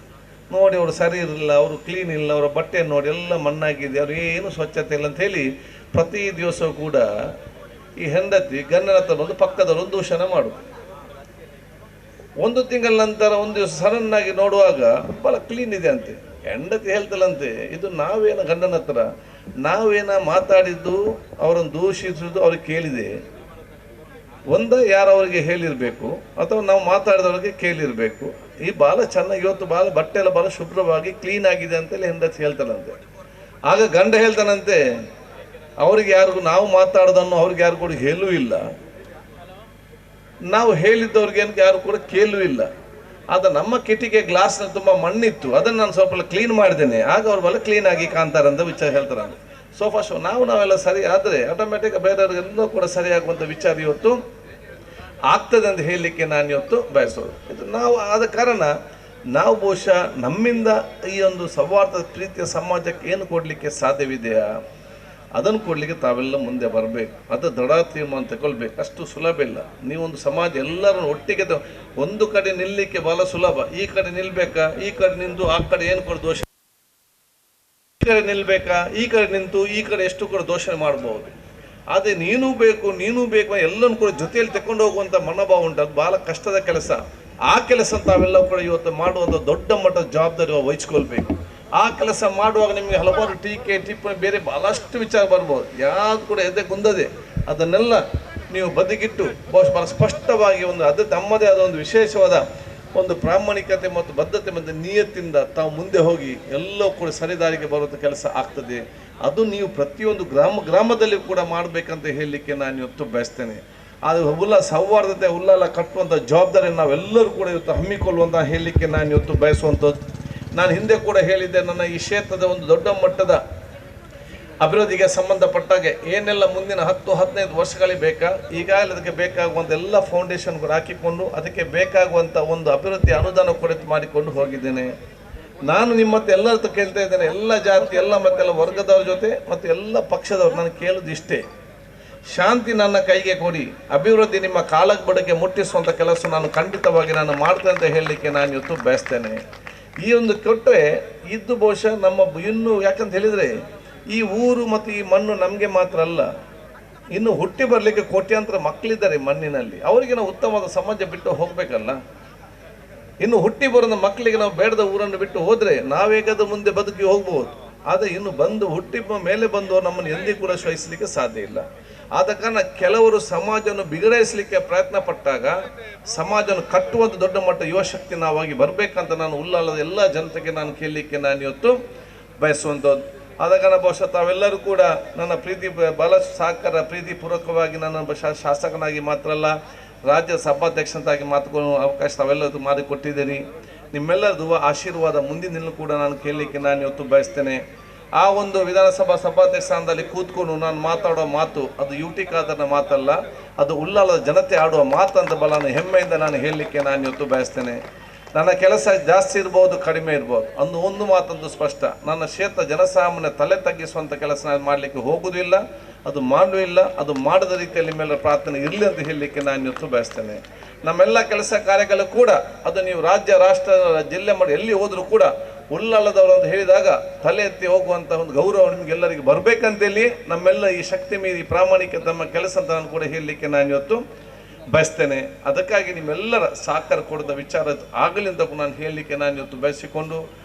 ನೋಡಿ ಅವರು ಸರಿ ಇರಲಿಲ್ಲ, ಅವರು ಕ್ಲೀನ್ ಇಲ್ಲ, ಅವರ ಬಟ್ಟೆಯನ್ನು ನೋಡಿ ಎಲ್ಲ ಮಣ್ಣಾಗಿದೆ, ಅವರು ಏನು ಸ್ವಚ್ಛತೆ ಇಲ್ಲ ಅಂತ ಹೇಳಿ ಪ್ರತಿ ದಿವಸ ಕೂಡ ಈ ಹೆಂಡತಿ ಗಂಡನ ಹತ್ರ ಬಂದು ಪಕ್ಕದವರು ದೂಷಣೆ ಮಾಡೋದು. ಒಂದು ತಿಂಗಳ ನಂತರ ಒಂದು ದಿವಸ ಸಡನ್ನಾಗಿ ನೋಡುವಾಗ ಭಾಳ ಕ್ಲೀನ್ ಇದೆ ಅಂತೆ. ಹೆಂಡತಿ ಹೇಳ್ತಲ್ಲಂತೆ, ಇದು ನಾವೇನ ಗಂಡನ ಹತ್ರ ನಾವೇನ ಮಾತಾಡಿದ್ದು ಅವರನ್ನು ದೂಷಿಸುವುದು ಅವ್ರಿಗೆ ಕೇಳಿದೆ, ಯಾರು ಅವರಿಗೆ ಹೇಳಿರಬೇಕು ಅಥವಾ ನಾವು ಮಾತಾಡಿದವ್ರಿಗೆ ಕೇಳಿರಬೇಕು. ಈ ಭಾಳ ಚೆನ್ನಾಗಿ ಇವತ್ತು ಭಾಳ ಬಟ್ಟೆ ಎಲ್ಲ ಭಾಳ ಶುಭ್ರವಾಗಿ ಕ್ಲೀನ್ ಆಗಿದೆ ಅಂತೇಳಿ ಹೆಂಡತಿ ಹೇಳ್ತಾನಂತೆ. ಆಗ ಗಂಡ ಹೇಳ್ತಾನಂತೆ, ಅವ್ರಿಗೆ ಯಾರಿಗೂ ನಾವು ಮಾತಾಡೋದನ್ನು ಅವ್ರಿಗೆ ಯಾರು ಕೂಡ ಹೇಳೂ ಇಲ್ಲ, ನಾವು ಹೇಳಿದ್ದವ್ರಿಗೆ ಯಾರು ಕೂಡ ಕೇಳೂ ಇಲ್ಲ. ಆದರೆ ನಮ್ಮ ಕಿಟಿಗೆ ಗ್ಲಾಸ್ನ ತುಂಬ ಮಣ್ಣಿತ್ತು, ಅದನ್ನು ನಾನು ಸ್ವಲ್ಪ ಕ್ಲೀನ್ ಮಾಡಿದ್ದೇನೆ, ಆಗ ಅವ್ರು ಬಲ್ಲ ಕ್ಲೀನ್ ಆಗಿ ಕಾಣ್ತಾರಂತ ವಿಚಾರ ಹೇಳ್ತಾರಂತೆ. ಸೋಫಾ ಶೋ ನಾವೆಲ್ಲ ಸರಿ ಆದರೆ ಆಟೋಮೆಟಿಕ್ ಬೇರೆಯವ್ರಿಗೆಲ್ಲ ಕೂಡ ಸರಿಯಾಗುವಂಥ ವಿಚಾರ ಇವತ್ತು ಆಗ್ತದೆ ಅಂತ ಹೇಳಲಿಕ್ಕೆ ನಾನು ಇವತ್ತು ಬಯಸೋದು. ಇದು ನಾವು ಆದ ಕಾರಣ ನಾವು ಬಹುಶಃ ನಮ್ಮಿಂದ ಈ ಒಂದು ಸೌಹಾರ್ದ ಪ್ರೀತಿಯ ಸಮಾಜಕ್ಕೆ ಏನು ಕೊಡಲಿಕ್ಕೆ ಸಾಧ್ಯವಿದೆಯಾ ಅದನ್ನು ಕೊಡಲಿಕ್ಕೆ ತಾವೆಲ್ಲ ಮುಂದೆ ಬರಬೇಕು. ಅದು ದೃಢ ತೀರ್ಮಾನ ತಗೊಳ್ಬೇಕು, ಅಷ್ಟು ಸುಲಭ ಇಲ್ಲ. ನೀವೊಂದು ಸಮಾಜ ಎಲ್ಲರನ್ನು ಒಟ್ಟಿಗೆ ಒಂದು ಕಡೆ ನಿಲ್ಲಲಿಕ್ಕೆ ಭಾಳ ಸುಲಭ. ಈ ಕಡೆ ನಿಲ್ಬೇಕಾ, ಈ ಕಡೆ ನಿಂತು ಆ ಕಡೆ ಏನು ಕೂಡ ದೋಷ, ಈ ಕಡೆ ನಿಲ್ಬೇಕಾ, ಈ ಕಡೆ ನಿಂತು ಈ ಕಡೆ ಎಷ್ಟು ಕೂಡ ದೋಷಣೆ ಮಾಡ್ಬೋದು. ಆದರೆ ನೀನು ಬೇಕು ಎಲ್ಲನೂ ಕೂಡ ಜೊತೆಯಲ್ಲಿ ತಗೊಂಡು ಹೋಗುವಂಥ ಮನೋಭಾವ ಉಂಟು, ಅದು ಭಾಳ ಕಷ್ಟದ ಕೆಲಸ. ಆ ಕೆಲಸ ತಾವೆಲ್ಲ ಕೂಡ ಇವತ್ತು ಮಾಡುವಂಥ ದೊಡ್ಡ ಮಟ್ಟದ ಜವಾಬ್ದಾರಿ ವಹಿಸ್ಕೊಳ್ಬೇಕು. ಆ ಕೆಲಸ ಮಾಡುವಾಗ ನಿಮಗೆ ಹಲವಾರು ಟೀಕೆ ಟಿಪ್ಪಣಿ ಬೇರೆ ಭಾಳಷ್ಟು ವಿಚಾರ ಬರ್ಬೋದು, ಯಾವುದು ಕೂಡ ಎದೆ ಕುಂದದೆ ಅದನ್ನೆಲ್ಲ ನೀವು ಬದಿಗಿಟ್ಟು ಭಾಳ ಸ್ಪಷ್ಟವಾಗಿ ಅದು ತಮ್ಮದೇ ಆದ ಒಂದು ವಿಶೇಷವಾದ ಒಂದು ಪ್ರಾಮಾಣಿಕತೆ ಮತ್ತು ಬದ್ಧತೆ ಮತ್ತು ನಿಯತ್ತಿಂದ ತಾವು ಮುಂದೆ ಹೋಗಿ ಎಲ್ಲವೂ ಕೂಡ ಸರಿದಾರಿಗೆ ಬರುವಂಥ ಕೆಲಸ ಆಗ್ತದೆ. ಅದು ನೀವು ಪ್ರತಿಯೊಂದು ಗ್ರಾಮದಲ್ಲಿ ಕೂಡ ಮಾಡಬೇಕಂತ ಹೇಳಲಿಕ್ಕೆ ನಾನು ಇವತ್ತು ಬಯಸ್ತೇನೆ. ಅದು ಸೌಹಾರ್ದತೆ ಉಲ್ಲಾಲ ಕಟ್ಟುವಂಥ ಜವಾಬ್ದಾರಿ ನಾವೆಲ್ಲರೂ ಕೂಡ ಇವತ್ತು ಹಮ್ಮಿಕೊಳ್ಳುವಂಥ ಹೇಳಲಿಕ್ಕೆ ನಾನು ಇವತ್ತು ಬಯಸುವಂಥದ್ದು. ನಾನು ಹಿಂದೆ ಕೂಡ ಹೇಳಿದ್ದೆ, ನನ್ನ ಈ ಕ್ಷೇತ್ರದ ಒಂದು ದೊಡ್ಡ ಮಟ್ಟದ ಅಭಿವೃದ್ಧಿಗೆ ಸಂಬಂಧಪಟ್ಟಾಗೆ ಏನೆಲ್ಲ ಮುಂದಿನ 10-15 ವರ್ಷಗಳಿಗೆ ಬೇಕಾ, ಈಗಾಗಲೇ ಅದಕ್ಕೆ ಬೇಕಾಗುವಂಥ ಎಲ್ಲ ಫೌಂಡೇಶನ್ಗಳು ಹಾಕಿಕೊಂಡು ಅದಕ್ಕೆ ಬೇಕಾಗುವಂಥ ಒಂದು ಅಭಿವೃದ್ಧಿ ಅನುದಾನ ಕೂಡ ಮಾಡಿಕೊಂಡು ಹೋಗಿದ್ದೇನೆ. ನಾನು ನಿಮ್ಮ ಹತ್ರ ಎಲ್ಲರ ಕೇಳ್ತಾ ಇದ್ದೇನೆ, ಎಲ್ಲ ಜಾತಿ ಎಲ್ಲ ಮತ್ತೆಲ್ಲ ವರ್ಗದವ್ರ ಜೊತೆ ಮತ್ತು ಎಲ್ಲ ಪಕ್ಷದವ್ರು ನಾನು ಕೇಳೋದು ಇಷ್ಟೇ, ಶಾಂತಿ ನನ್ನ ಕೈಗೆ ಕೊಡಿ, ಅಭಿವೃದ್ಧಿ ನಿಮ್ಮ ಕಾಲಕ್ಕೆ ಬಡಕ್ಕೆ ಮುಟ್ಟಿಸುವಂಥ ಕೆಲಸ ನಾನು ಖಂಡಿತವಾಗಿ ನಾನು ಮಾಡ್ತೇನೆ ಅಂತ ಹೇಳಲಿಕ್ಕೆ ನಾನು ಇವತ್ತು ಬಯಸ್ತೇನೆ. ಈ ಒಂದು ಕೊಟ್ಟರೆ ಇದ್ದು ಬಹುಶಃ ನಮ್ಮ ಇನ್ನೂ ಯಾಕಂತ ಹೇಳಿದರೆ ಈ ಊರು ಮತ್ತು ಈ ಮಣ್ಣು ನಮಗೆ ಮಾತ್ರ ಅಲ್ಲ, ಇನ್ನು ಹುಟ್ಟಿ ಬರಲಿಕ್ಕೆ ಕೋಟ್ಯಾಂತರ ಮಕ್ಕಳಿದ್ದಾರೆ ಮಣ್ಣಿನಲ್ಲಿ, ಅವರಿಗೆ ನಾವು ಉತ್ತಮವಾದ ಸಮಾಜ ಬಿಟ್ಟು ಹೋಗಬೇಕಲ್ಲ. ಇನ್ನು ಹುಟ್ಟಿ ಬರೋದ ಮಕ್ಕಳಿಗೆ ನಾವು ಬೇಡದ ಊರನ್ನು ಬಿಟ್ಟು ಹೋದರೆ ನಾವೇಗಾದ್ರೂ ಮುಂದೆ ಬದುಕಿ ಹೋಗ್ಬೋದು. ಆದರೆ ಇನ್ನು ಹುಟ್ಟಿದ ಮೇಲೆ ಬಂದವರು ನಮ್ಮನ್ನು ಎಂದಿಗೂ ಕೂಡ ಸಹಿಸಲಿಕ್ಕೆ ಸಾಧ್ಯ ಇಲ್ಲ. ಆದ ಕಾರಣ ಕೆಲವರು ಸಮಾಜವನ್ನು ಬಿಗಡಾಯಿಸಲಿಕ್ಕೆ ಪ್ರಯತ್ನ ಪಟ್ಟಾಗ ಸಮಾಜವನ್ನು ಕಟ್ಟುವಂಥ ದೊಡ್ಡ ಮಟ್ಟ ಯುವಶಕ್ತಿ ನಾವಾಗಿ ಬರಬೇಕಂತ ನಾನು ಉಳ್ಳಾಲದ ಎಲ್ಲ ಜನತೆಗೆ ನಾನು ಕೇಳಲಿಕ್ಕೆ ನಾನು ಇವತ್ತು ಬಯಸುವಂಥದ್ದು. ಆದ ಕಾರಣ ಬಹುಶಃ ತಾವೆಲ್ಲರೂ ಕೂಡ ನನ್ನ ಬಹಳಷ್ಟು ಸಹಕಾರ ಪ್ರೀತಿಪೂರ್ವಕವಾಗಿ ನನ್ನ ಶಾಸಕನಾಗಿ ಮಾತ್ರ ಅಲ್ಲ, ರಾಜ್ಯ ಸಭಾಧ್ಯಕ್ಷನಾಗಿ ಮಾತುಕೊಳ್ಳೋ ಅವಕಾಶ ತಾವೆಲ್ಲರೂ ಮಾಡಿಕೊಟ್ಟಿದ್ದೀರಿ. ನಿಮ್ಮೆಲ್ಲರದು ಆಶೀರ್ವಾದ ಮುಂದಿನ ಕೂಡ ನಾನು ಕೇಳಲಿಕ್ಕೆ ನಾನು ಇವತ್ತು ಬಯಸ್ತೇನೆ. ಆ ಒಂದು ವಿಧಾನಸಭಾ ಸಭಾಧ್ಯಕ್ಷ ಸ್ಥಾನದಲ್ಲಿ ಕೂತ್ಕೊಂಡು ನಾನು ಮಾತಾಡೋ ಮಾತು ಅದು ಯುಟಿ ಖಾದರ್ನ ಮಾತಲ್ಲ, ಅದು ಉಳ್ಳಾಲದ ಜನತೆ ಆಡುವ ಮಾತು ಅಂತ ನಾನು ಹೆಮ್ಮೆಯಿಂದ ನಾನು ಹೇಳಲಿಕ್ಕೆ ನಾನು ಇವತ್ತು ಬಯಸ್ತೇನೆ. ನನ್ನ ಕೆಲಸ ಜಾಸ್ತಿ ಇರ್ಬೋದು, ಕಡಿಮೆ ಇರ್ಬೋದು, ಒಂದು ಮಾತಂತೂ ಸ್ಪಷ್ಟ, ನನ್ನ ಕ್ಷೇತ್ರ ಜನಸಾಮಾನ್ಯ ತಲೆ ತಗ್ಗಿಸುವಂಥ ಕೆಲಸ ನಾನು ಮಾಡಲಿಕ್ಕೆ ಹೋಗೋದು ಇಲ್ಲ, ಅದು ಮಾಡೂ ಇಲ್ಲ. ಅದು ಮಾಡದ ರೀತಿಯಲ್ಲಿ ನಿಮ್ಮೆಲ್ಲರ ಪ್ರಾರ್ಥನೆ ಇರಲಿ ಅಂತ ಹೇಳಲಿಕ್ಕೆ ನಾನು ಇವತ್ತು ಬಯಸ್ತೇನೆ. ನಮ್ಮೆಲ್ಲ ಕೆಲಸ ಕಾರ್ಯಗಳು ಕೂಡ ಅದು ನೀವು ರಾಜ್ಯ, ರಾಷ್ಟ್ರ, ಜಿಲ್ಲೆ ಮಾಡಿ ಎಲ್ಲಿ ಹೋದರೂ ಕೂಡ ಉಳ್ಳಾಲದವರು ಅಂತ ಹೇಳಿದಾಗ ತಲೆ ಎತ್ತಿ ಹೋಗುವಂಥ ಒಂದು ಗೌರವ ನಿಮಗೆಲ್ಲರಿಗೆ ಬರಬೇಕಂತೇಳಿ ನಮ್ಮೆಲ್ಲ ಈ ಶಕ್ತಿ ಮೀರಿ ಪ್ರಾಮಾಣಿಕ ತಮ್ಮ ಕೆಲಸ ಅಂತ ನಾನು ಕೂಡ ಹೇಳಲಿಕ್ಕೆ ನಾನು ಇವತ್ತು ಬಯಸ್ತೇನೆ. ಅದಕ್ಕಾಗಿ ನಿಮ್ಮೆಲ್ಲರ ಸಹಕಾರ ಕೊಡದ ವಿಚಾರ ಆಗಲಿಂದ ನಾನು ಹೇಳಲಿಕ್ಕೆ ನಾನು ಇವತ್ತು ಬಯಸಿಕೊಂಡು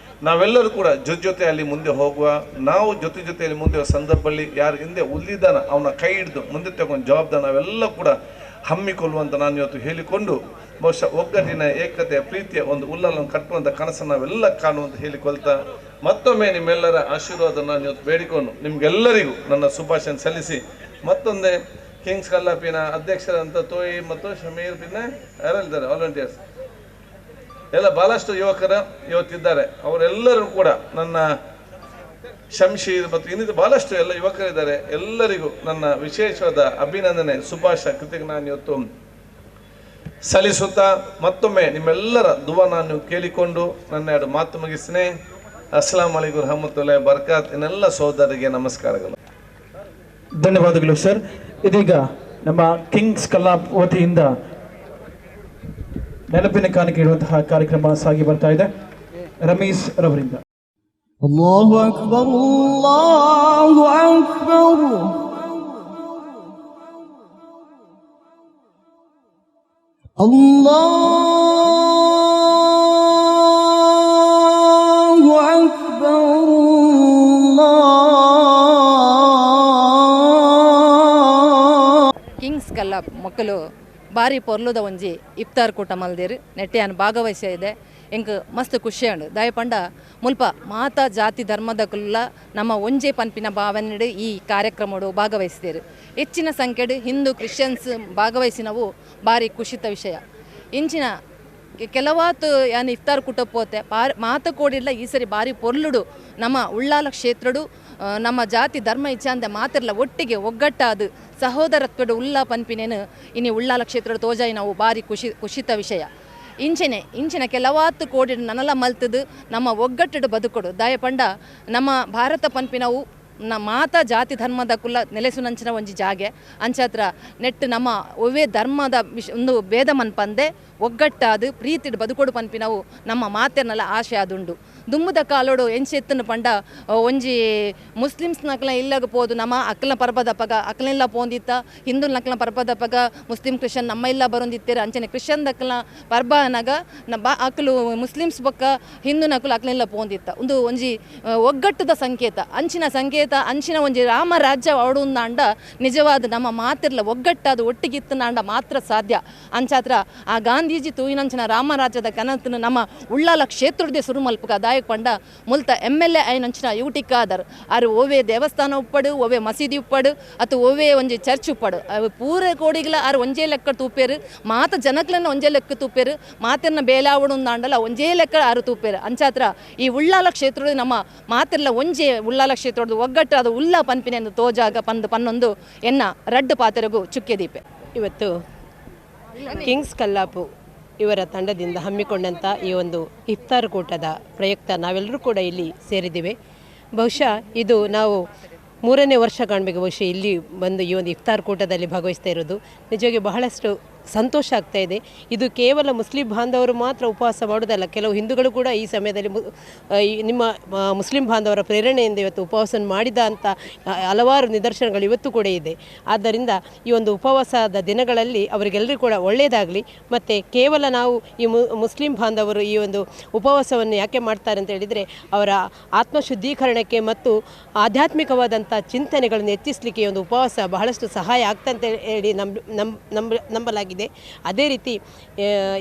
ನಾವೆಲ್ಲರೂ ಕೂಡ ಜೊತೆಯಲ್ಲಿ ಮುಂದೆ ಹೋಗುವ, ನಾವು ಜೊತೆಯಲ್ಲಿ ಮುಂದೆ ಸಂದರ್ಭದಲ್ಲಿ ಯಾರು ಹಿಂದೆ ಉಳಿದಾನ ಅವನ ಕೈ ಹಿಡಿದು ಮುಂದೆ ತಗೊಂಡು ಜವಾಬ್ದಾರಿ ನಾವೆಲ್ಲ ಕೂಡ ಹಮ್ಮಿಕೊಳ್ಳುವಂತ ನಾನು ಇವತ್ತು ಹೇಳಿಕೊಂಡು ಬಹುಶಃ ಒಗ್ಗಟ್ಟಿನ ಏಕತೆಯ ಪ್ರೀತಿಯ ಒಂದು ಉಳ್ಳಾಲನ್ನು ಕಟ್ಟುವಂಥ ಕನಸನ್ನು ನಾವೆಲ್ಲ ಕಾಣುವಂತ ಹೇಳಿಕೊಳ್ತಾ ಮತ್ತೊಮ್ಮೆ ನಿಮ್ಮೆಲ್ಲರ ಆಶೀರ್ವಾದ ನಾನು ಇವತ್ತು ಬೇಡಿಕೊಂಡು ನಿಮ್ಗೆಲ್ಲರಿಗೂ ನನ್ನ ಶುಭಾಶಯ ಸಲ್ಲಿಸಿ ಮತ್ತೊಂದೇ ಕಿಂಗ್ಸ್ ಕಲ್ಲಾಪಿನ ಅಧ್ಯಕ್ಷರಂತ ತೋಯಿ ಮತ್ತು ಶಮೀರ್ ಪಿನ್ನ ಯಾರಿದ್ದಾರೆ ವಾಲಂಟಿಯರ್ಸ್ ಎಲ್ಲ ಬಹಳಷ್ಟು ಯುವಕರು ಇವತ್ತಿದ್ದಾರೆ. ಅವರೆಲ್ಲರೂ ಕೂಡ ನನ್ನ ಶಂಶೀರ್ ಮತ್ತು ಇನ್ನಿದ್ದು ಬಹಳಷ್ಟು ಎಲ್ಲ ಯುವಕರಿದ್ದಾರೆ. ಎಲ್ಲರಿಗೂ ನನ್ನ ವಿಶೇಷವಾದ ಅಭಿನಂದನೆ, ಶುಭಾಶಯ ಕೃತಿಗೆ ನಾನು ಇವತ್ತು ಸಲ್ಲಿಸುತ್ತಾ ಮತ್ತೊಮ್ಮೆ ನಿಮ್ಮೆಲ್ಲರ ದುವಾ ನಾನು ಕೇಳಿಕೊಂಡು ನನ್ನ ಎರಡು ಮಾತು ಮುಗಿಸ್ತೇನೆ. ಅಸ್ಸಲಾಂ ಅಲೈಕುಂ ರಹಮತುಲ್ಲಾಹಿ ಬರ್ಕಾತ್. ಇನ್ನೆಲ್ಲ ಸಹೋದರರಿಗೆ ನಮಸ್ಕಾರಗಳು. ಧನ್ಯವಾದಗಳು ಸರ್. ಇದೀಗ ನಮ್ಮ ಕಿಂಗ್ಸ್ ಕಲ್ಲಾಪ್ ವತಿಯಿಂದ ನೆನಪಿನ ಕಾಣಿಕೆ ಇಡುವಂತಹ ಕಾರ್ಯಕ್ರಮ ಸಾಗಿ ಬರ್ತಾ ಇದೆ. ರಮೀಸ್ ರವರಿಂದ ಅಲ್ಲಾಹು ಅಕ್ಬರ್ ಅಲ್ಲಾಹು ಅಕ್ಬರ್ ಅಲ್ಲಾಹು ಅಕ್ಬರ್ ಕಿಂಗ್ಸ್ ಕಲ್ಲಾಪ್ ಮಕ್ಕಳು ಬಾರಿ ಪೊರ್ಲುದ ಒಂಜಿ ಇಫ್ತಾರ್ ಕೂಟ ಮಲ್ದೇರು ನೆಟ್ಟೆಯನ್ನು ಭಾಗವಹಿಸ ಇದೆ. ಎಂಕ್ ಮಸ್ತ್ ಖುಷಿ ಉಂಡು. ದಯಪಂಡ ಮುಲ್ಪ ಮಾತಾ ಜಾತಿ ಧರ್ಮದಕುಲ್ಲ ನಮ್ಮ ಒಂಜೆ ಪನ್ಪಿನ ಭಾವನೆ ಈ ಕಾರ್ಯಕ್ರಮಡು ಭಾಗವಹಿಸಿದೇರು. ಹೆಚ್ಚಿನ ಸಂಖ್ಯೆಡು ಹಿಂದೂ ಕ್ರಿಶ್ಚಿಯನ್ಸ್ ಭಾಗವಹಿಸಿನವು ಬಾರಿ ಖುಷಿತ ವಿಷಯ. ಇಂಚಿನ ಕೆಲವಾತು ಯಾನು ಇಫ್ತಾರ್ ಕೂಟ ಪೋತೆ ಮಾತ ಕೋಡಿಲ್ಲ ಈ ಸರಿ ಬಾರಿ ಪೊರ್ಲುಡು ನಮ್ಮ ಉಳ್ಳಾಲ ಕ್ಷೇತ್ರಡು ನಮ್ಮ ಜಾತಿ ಧರ್ಮ ಇಚ್ಛೆ ಅಂದ ಮಾತಿರಲ್ಲ ಒಟ್ಟಿಗೆ ಒಗ್ಗಟ್ಟಾದ ಸಹೋದರತ್ವಡು ಉಲ್ಲಾ ಪನ್ಪಿನೇನು ಇನ್ನು ಉಳ್ಳಾಲ ಕ್ಷೇತ್ರಡು ತೋಜಾಯಿ ನಾವು ಬಾರಿ ಖುಷಿತ ವಿಷಯ. ಇಂಚಿನ ಕೆಲವಾತು ಕೋಡಿ ನನಲ ಮಲ್ತದು ನಮ್ಮ ಒಗ್ಗಟ್ಟು ಬದುಕೊಡು ದಯಪಂಡ ನಮ್ಮ ಭಾರತ ಪನ್ಪಿನವು ಮಾತಾ ಜಾತಿ ಧರ್ಮದ ಕುಲ್ಲ ನೆಲೆಸುನಂಚಿನ ಒಂಜಿ ಜಾಗೆ ಅಂಚತ್ರ ನೆಟ್ಟು ನಮ್ಮ ಒವ್ವೇ ಧರ್ಮದ ಒಂದು ಭೇದ ಮನ್ಪಂದೆ ಒಗ್ಗಟ್ಟಾದು ಪ್ರೀತಿಡು ಬದುಕೊಡು ಪನ್ಪಿನವು ನಮ್ಮ ಮಾತೆರ್ನಲ್ಲ ಆಶೆ ಆದುಂಡು. ದುಮ್ಮುದ ಕಾಲೋಡು ಎಂಚೆತ್ತನ ಪಂಡ ಒಂಜಿ ಮುಸ್ಲಿಮ್ಸ್ ನಕ್ಲ ಇಲ್ಲಗ ಪೋದು ನಮ್ಮ ಅಕ್ಕಲ ಪರ್ಬದಪ್ಪಗ ಅಕ್ಕಲೆಲ್ಲ ಪೋಂದಿತ್ತ, ಹಿಂದೂ ನಕ್ಲ ಪರ್ಬದಪ್ಪಗ ಮುಸ್ಲಿಂ ಕ್ರಿಶ್ಚಿಯನ್ ನಮ್ಮ ಇಲ್ಲ ಬರೋಂದಿತ್ತೇರು. ಅಂಚನೆ ಕ್ರಿಶ್ಚಿಯನ್ ದಕ್ಕಲ ಪರ್ಬನಗ ಅಕ್ಕಲು ಮುಸ್ಲಿಮ್ಸ್ ಬೊಕ್ಕ ಹಿಂದೂ ನಕಲು ಅಕ್ಕಲೆಲ್ಲ ಪೋಂದಿತ್ತ. ಒಂದು ಒಂಜಿ ಒಗ್ಗಟ್ಟದ ಸಂಕೇತ ಅಂಚಿನ ಒಂಜಿ ರಾಮ ರಾಜ್ಯ ಅವಡುಂದಾಂಡ ನಿಜವಾದ ನಮ್ಮ ಮಾತಿರ್ಲ ಒಗ್ಗಟ್ಟಾದ ಒಟ್ಟಿಗಿತ್ತನಾಂಡ ಮಾತ್ರ ಸಾಧ್ಯ. ಅಂಚಾತ್ರ ಆ ಗಾಂಧೀಜಿ ತೂಯಿನಂಚಿನ ರಾಮರಾಜ್ಯದ ಕನತನ್ನು ನಮ್ಮ ಉಳ್ಳಾಲ ಕ್ಷೇತ್ರದೇ ಸುರು ಮಲ್ಪಕ ದಾಯಕ ಪಂಡ ಮುಲ್ತ MLA ಐನಂಚಿನ ಯುಟಿ ಖಾದರ್ ಆರು ಓವೇ ದೇವಸ್ಥಾನ ಉಪ್ಪಡು, ಓವೇ ಮಸೀದಿ ಉಪ್ಪಡು, ಅಥವಾ ಓವೇ ಒಂಜಿ ಚರ್ಚ್ ಉಪ್ಪಡು ಅವು ಪೂರ ಕೋಡಿಗಳ ಆರು ಒಂಜೇ ಲೆಕ್ಕ ತೂಪೇರು. ಮಾತ ಜನಕ್ಲನ್ನ ಒಂಜೇ ಲೆಕ್ಕ ತೂಪೇರು, ಮಾತಿನ ಬೇಲಾವಡುಂದಾಂಡಲ್ಲ ಒಂಜೇ ಲೆಕ್ಕ ಆರು ತೂಪೇರು. ಅಂಚಾತ್ರ ಈ ಉಳ್ಳಾಲ ಕ್ಷೇತ್ರದ ನಮ್ಮ ಮಾತಿರ್ಲ ಒಂಜೇ ಉಳ್ಳಾಲ ಕ್ಷೇತ್ರದ ಒಗ್ಗಟ್ಟಾದ ಉಲ್ಲಾ ಪನ್ಪಿನೆಂದು ತೋಜಾಗ ಪನ್ನೊಂದು ಎನ್ನ ರಡ್ಡು ಪಾತೆರೆಗೂ ಚುಕ್ಕೆ ದೀಪೆ. ಇವತ್ತು ಕಿಂಗ್ಸ್ ಕಲ್ಲಾಪು ಇವರ ತಂಡದಿಂದ ಹಮ್ಮಿಕೊಂಡಂಥ ಈ ಒಂದು ಇಫ್ತಾರ್ ಕೂಟದ ಪ್ರಯುಕ್ತ ನಾವೆಲ್ಲರೂ ಕೂಡ ಇಲ್ಲಿ ಸೇರಿದ್ದೇವೆ. ಬಹುಶಃ ಇದು ನಾವು 3ನೇ ವರ್ಷ ಕಾಣಬೇಕು ಬಹುಶಃ ಇಲ್ಲಿ ಬಂದು ಈ ಒಂದು ಇಫ್ತಾರ್ ಕೂಟದಲ್ಲಿ ಭಾಗವಹಿಸ್ತಾ ಇರೋದು. ನಿಜವಾಗಿ ಬಹಳಷ್ಟು ಸಂತೋಷ ಆಗ್ತಾ ಇದೆ. ಇದು ಕೇವಲ ಮುಸ್ಲಿಂ ಬಾಂಧವರು ಮಾತ್ರ ಉಪವಾಸ ಮಾಡೋದಲ್ಲ, ಕೆಲವು ಹಿಂದೂಗಳು ಕೂಡ ಈ ಸಮಯದಲ್ಲಿ ನಿಮ್ಮ ಮುಸ್ಲಿಂ ಬಾಂಧವರ ಪ್ರೇರಣೆಯಿಂದ ಇವತ್ತು ಉಪವಾಸ ಮಾಡಿದ ಅಂತ ಹಲವಾರು ನಿದರ್ಶನಗಳು ಇವತ್ತು ಕೂಡ ಇದೆ. ಆದ್ದರಿಂದ ಈ ಒಂದು ಉಪವಾಸದ ದಿನಗಳಲ್ಲಿ ಅವರಿಗೆಲ್ಲರಿಗೂ ಕೂಡ ಒಳ್ಳೆಯದಾಗಲಿ. ಮತ್ತು ಕೇವಲ ನಾವು ಈ ಮುಸ್ಲಿಂ ಬಾಂಧವರು ಈ ಒಂದು ಉಪವಾಸವನ್ನು ಯಾಕೆ ಮಾಡ್ತಾರೆ ಅಂತ ಹೇಳಿದರೆ, ಅವರ ಆತ್ಮಶುದ್ಧೀಕರಣಕ್ಕೆ ಮತ್ತು ಆಧ್ಯಾತ್ಮಿಕವಾದಂಥ ಚಿಂತನೆಗಳನ್ನು ಹೆಚ್ಚಿಸಲಿಕ್ಕೆ ಈ ಒಂದು ಉಪವಾಸ ಬಹಳಷ್ಟು ಸಹಾಯ ಆಗ್ತಂತ ಹೇಳಿ ನಂಬಲಾಗಿದೆ. ಅದೇ ರೀತಿ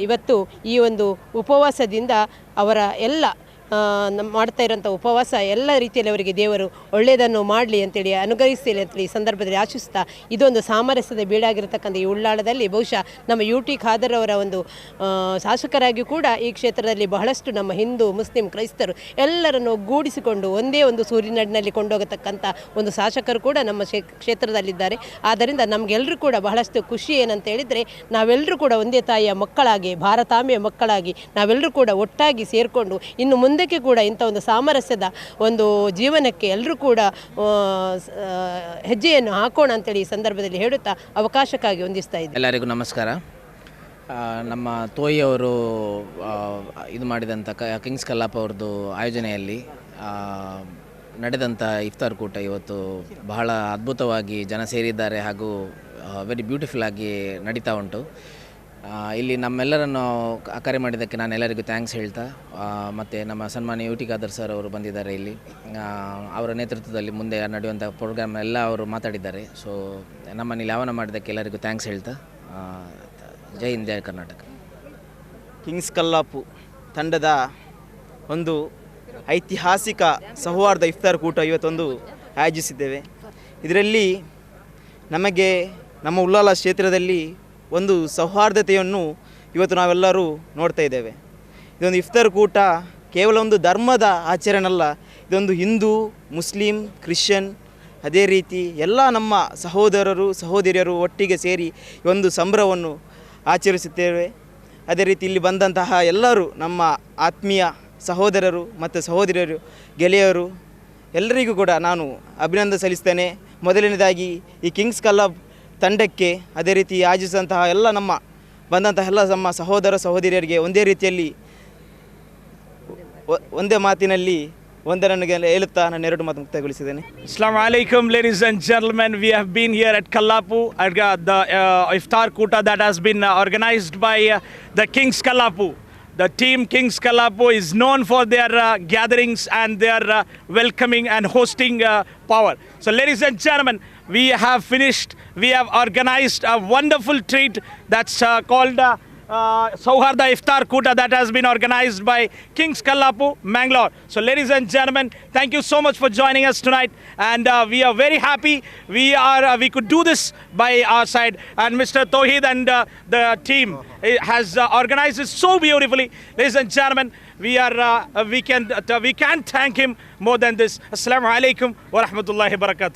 ಇವತ್ತು ಈ ಒಂದು ಉಪವಾಸದಿಂದ ಅವರ ಎಲ್ಲ ಮಾಡ್ತಾ ಇರೋಂಥ ಉಪವಾಸ ಎಲ್ಲ ರೀತಿಯಲ್ಲಿ ಅವರಿಗೆ ದೇವರು ಒಳ್ಳೆಯದನ್ನು ಮಾಡಲಿ ಅಂತೇಳಿ ಅನುಗ್ರಹಿಸಲಿ ಅಂತೇಳಿ ಈ ಸಂದರ್ಭದಲ್ಲಿ ಆಶಿಸ್ತಾ, ಇದೊಂದು ಸಾಮರಸ್ಯದ ಬೀಡಾಗಿರತಕ್ಕಂಥ ಈ ಉಳ್ಳಾಳದಲ್ಲಿ ಬಹುಶಃ ನಮ್ಮ UT ಖಾದರ್ ಅವರ ಒಂದು ಶಾಸಕರಾಗಿ ಕೂಡ ಈ ಕ್ಷೇತ್ರದಲ್ಲಿ ಬಹಳಷ್ಟು ನಮ್ಮ ಹಿಂದೂ ಮುಸ್ಲಿಂ ಕ್ರೈಸ್ತರು ಎಲ್ಲರನ್ನು ಒಗ್ಗೂಡಿಸಿಕೊಂಡು ಒಂದೇ ಒಂದು ಸೂರಿನಡಿನಲ್ಲಿ ಕೊಂಡೋಗತಕ್ಕಂಥ ಒಂದು ಶಾಸಕರು ಕೂಡ ನಮ್ಮ ಕ್ಷೇತ್ರದಲ್ಲಿದ್ದಾರೆ. ಆದ್ದರಿಂದ ನಮಗೆಲ್ಲರೂ ಕೂಡ ಬಹಳಷ್ಟು ಖುಷಿ ಏನಂತ ಹೇಳಿದರೆ, ನಾವೆಲ್ಲರೂ ಕೂಡ ಒಂದೇ ತಾಯಿಯ ಮಕ್ಕಳಾಗಿ, ಭಾರತಾಂಬೆಯ ಮಕ್ಕಳಾಗಿ ನಾವೆಲ್ಲರೂ ಕೂಡ ಒಟ್ಟಾಗಿ ಸೇರಿಕೊಂಡು ಇನ್ನು ಮುಂದಕ್ಕೆ ಕೂಡ ಇಂಥ ಒಂದು ಸಾಮರಸ್ಯದ ಒಂದು ಜೀವನಕ್ಕೆ ಎಲ್ಲರೂ ಕೂಡ ಹೆಜ್ಜೆಯನ್ನು ಹಾಕೋಣ ಅಂತೇಳಿ ಈ ಸಂದರ್ಭದಲ್ಲಿ ಹೇಳುತ್ತಾ ಅವಕಾಶಕ್ಕಾಗಿ ಹೊಂದಿಸ್ತಾ ಇದ್ದೀನಿ. ಎಲ್ಲರಿಗೂ ನಮಸ್ಕಾರ. ನಮ್ಮ ತೋಯಿ ಅವರು ಇದು ಮಾಡಿದಂಥ ಕಿಂಗ್ಸ್ ಕಲ್ಲಾಪ್ ಅವ್ರದ್ದು ಆಯೋಜನೆಯಲ್ಲಿ ನಡೆದಂಥ ಇಫ್ತಾರ್ ಕೂಟ ಇವತ್ತು ಬಹಳ ಅದ್ಭುತವಾಗಿ ಜನ ಸೇರಿದ್ದಾರೆ ಹಾಗೂ ವೆರಿ ಬ್ಯೂಟಿಫುಲ್ ಆಗಿ ನಡೀತಾ ಉಂಟು. ಇಲ್ಲಿ ನಮ್ಮೆಲ್ಲರನ್ನು ಕರೆ ಮಾಡಿದ್ದಕ್ಕೆ ನಾನು ಎಲ್ಲರಿಗೂ ಥ್ಯಾಂಕ್ಸ್ ಹೇಳ್ತಾ, ಮತ್ತು ನಮ್ಮ ಸನ್ಮಾನ್ಯ UT ಖಾದರ್ ಸರ್ ಅವರು ಬಂದಿದ್ದಾರೆ ಇಲ್ಲಿ. ಅವರ ನೇತೃತ್ವದಲ್ಲಿ ಮುಂದೆ ನಡೆಯುವಂಥ ಪ್ರೋಗ್ರಾಮ್ ಎಲ್ಲ ಅವರು ಮಾತಾಡಿದ್ದಾರೆ. ಸೊ ನಮ್ಮನ್ನು ಇಲ್ಲಿ ಆಹ್ವಾನ ಮಾಡಿದ್ದಕ್ಕೆ ಎಲ್ಲರಿಗೂ ಥ್ಯಾಂಕ್ಸ್ ಹೇಳ್ತಾ, ಜೈ ಹಿಂದ್, ಜೈ ಕರ್ನಾಟಕ. ಕಿಂಗ್ಸ್ ಕಲ್ಲಾಪು ತಂಡದ ಒಂದು ಐತಿಹಾಸಿಕ ಸೌಹಾರ್ದ ಇಫ್ತಾರ್ ಕೂಟ ಇವತ್ತೊಂದು ಆಯೋಜಿಸಿದ್ದೇವೆ. ಇದರಲ್ಲಿ ನಮಗೆ ನಮ್ಮ ಉಳ್ಳಾಲ ಕ್ಷೇತ್ರದಲ್ಲಿ ಒಂದು ಸೌಹಾರ್ದತೆಯನ್ನು ಇವತ್ತು ನಾವೆಲ್ಲರೂ ನೋಡ್ತಾ ಇದ್ದೇವೆ. ಇದೊಂದು ಇಫ್ತಾರ್ ಕೂಟ ಕೇವಲ ಒಂದು ಧರ್ಮದ ಆಚರಣೆ ಅಲ್ಲ, ಇದೊಂದು ಹಿಂದೂ, ಮುಸ್ಲಿಂ, ಕ್ರಿಶ್ಚಿಯನ್, ಅದೇ ರೀತಿ ಎಲ್ಲ ನಮ್ಮ ಸಹೋದರರು ಸಹೋದರಿಯರು ಒಟ್ಟಿಗೆ ಸೇರಿ ಈ ಒಂದು ಸಂಭ್ರಮವನ್ನು ಆಚರಿಸುತ್ತೇವೆ. ಅದೇ ರೀತಿ ಇಲ್ಲಿ ಬಂದಂತಹ ಎಲ್ಲರೂ ನಮ್ಮ ಆತ್ಮೀಯ ಸಹೋದರರು ಮತ್ತು ಸಹೋದರಿಯರು, ಗೆಳೆಯರು ಎಲ್ಲರಿಗೂ ಕೂಡ ನಾನು ಅಭಿನಂದನೆ ಸಲ್ಲಿಸ್ತೇನೆ. ಮೊದಲನೇದಾಗಿ ಈ ಕಿಂಗ್ಸ್ ಕ್ಲಬ್ ತಂಡಕ್ಕೆ, ಅದೇ ರೀತಿ ಆಯೋಜಿಸಿದಂತಹ ಎಲ್ಲ ನಮ್ಮ ಬಂದಂತಹ ಎಲ್ಲ ನಮ್ಮ ಸಹೋದರ ಸಹೋದರಿಯರಿಗೆ ಒಂದೇ ರೀತಿಯಲ್ಲಿ ಒಂದೇ ಮಾತಿನಲ್ಲಿ ಒಂದರನಿಗೆ ಹೇಳುತ್ತಾ ನಾನು ಎರಡು ಮಾತು ಮುಕ್ತಾಯಗೊಳಿಸಿದ್ದೇನೆ. Assalamu alaikum, ladies and gentlemen. We have been here at Kallapu at the iftar kuta that has been organized by the Kings Kallapu. The team Kings Kallapu is known for their gatherings and their welcoming and hosting power. So ladies and gentlemen, we have finished, we have organized a wonderful treat that's called Sauharda Iftar Kuta that has been organized by Kings Kallapu, Mangalore. So ladies and gentlemen, thank you so much for joining us tonight, and we are very happy we could do this by our side, and Mr. Tawheed and the team has organized it so beautifully. Ladies and gentlemen, we can't thank him more than this. Assalamu alaikum wa rahmatullahi wa barakatuh.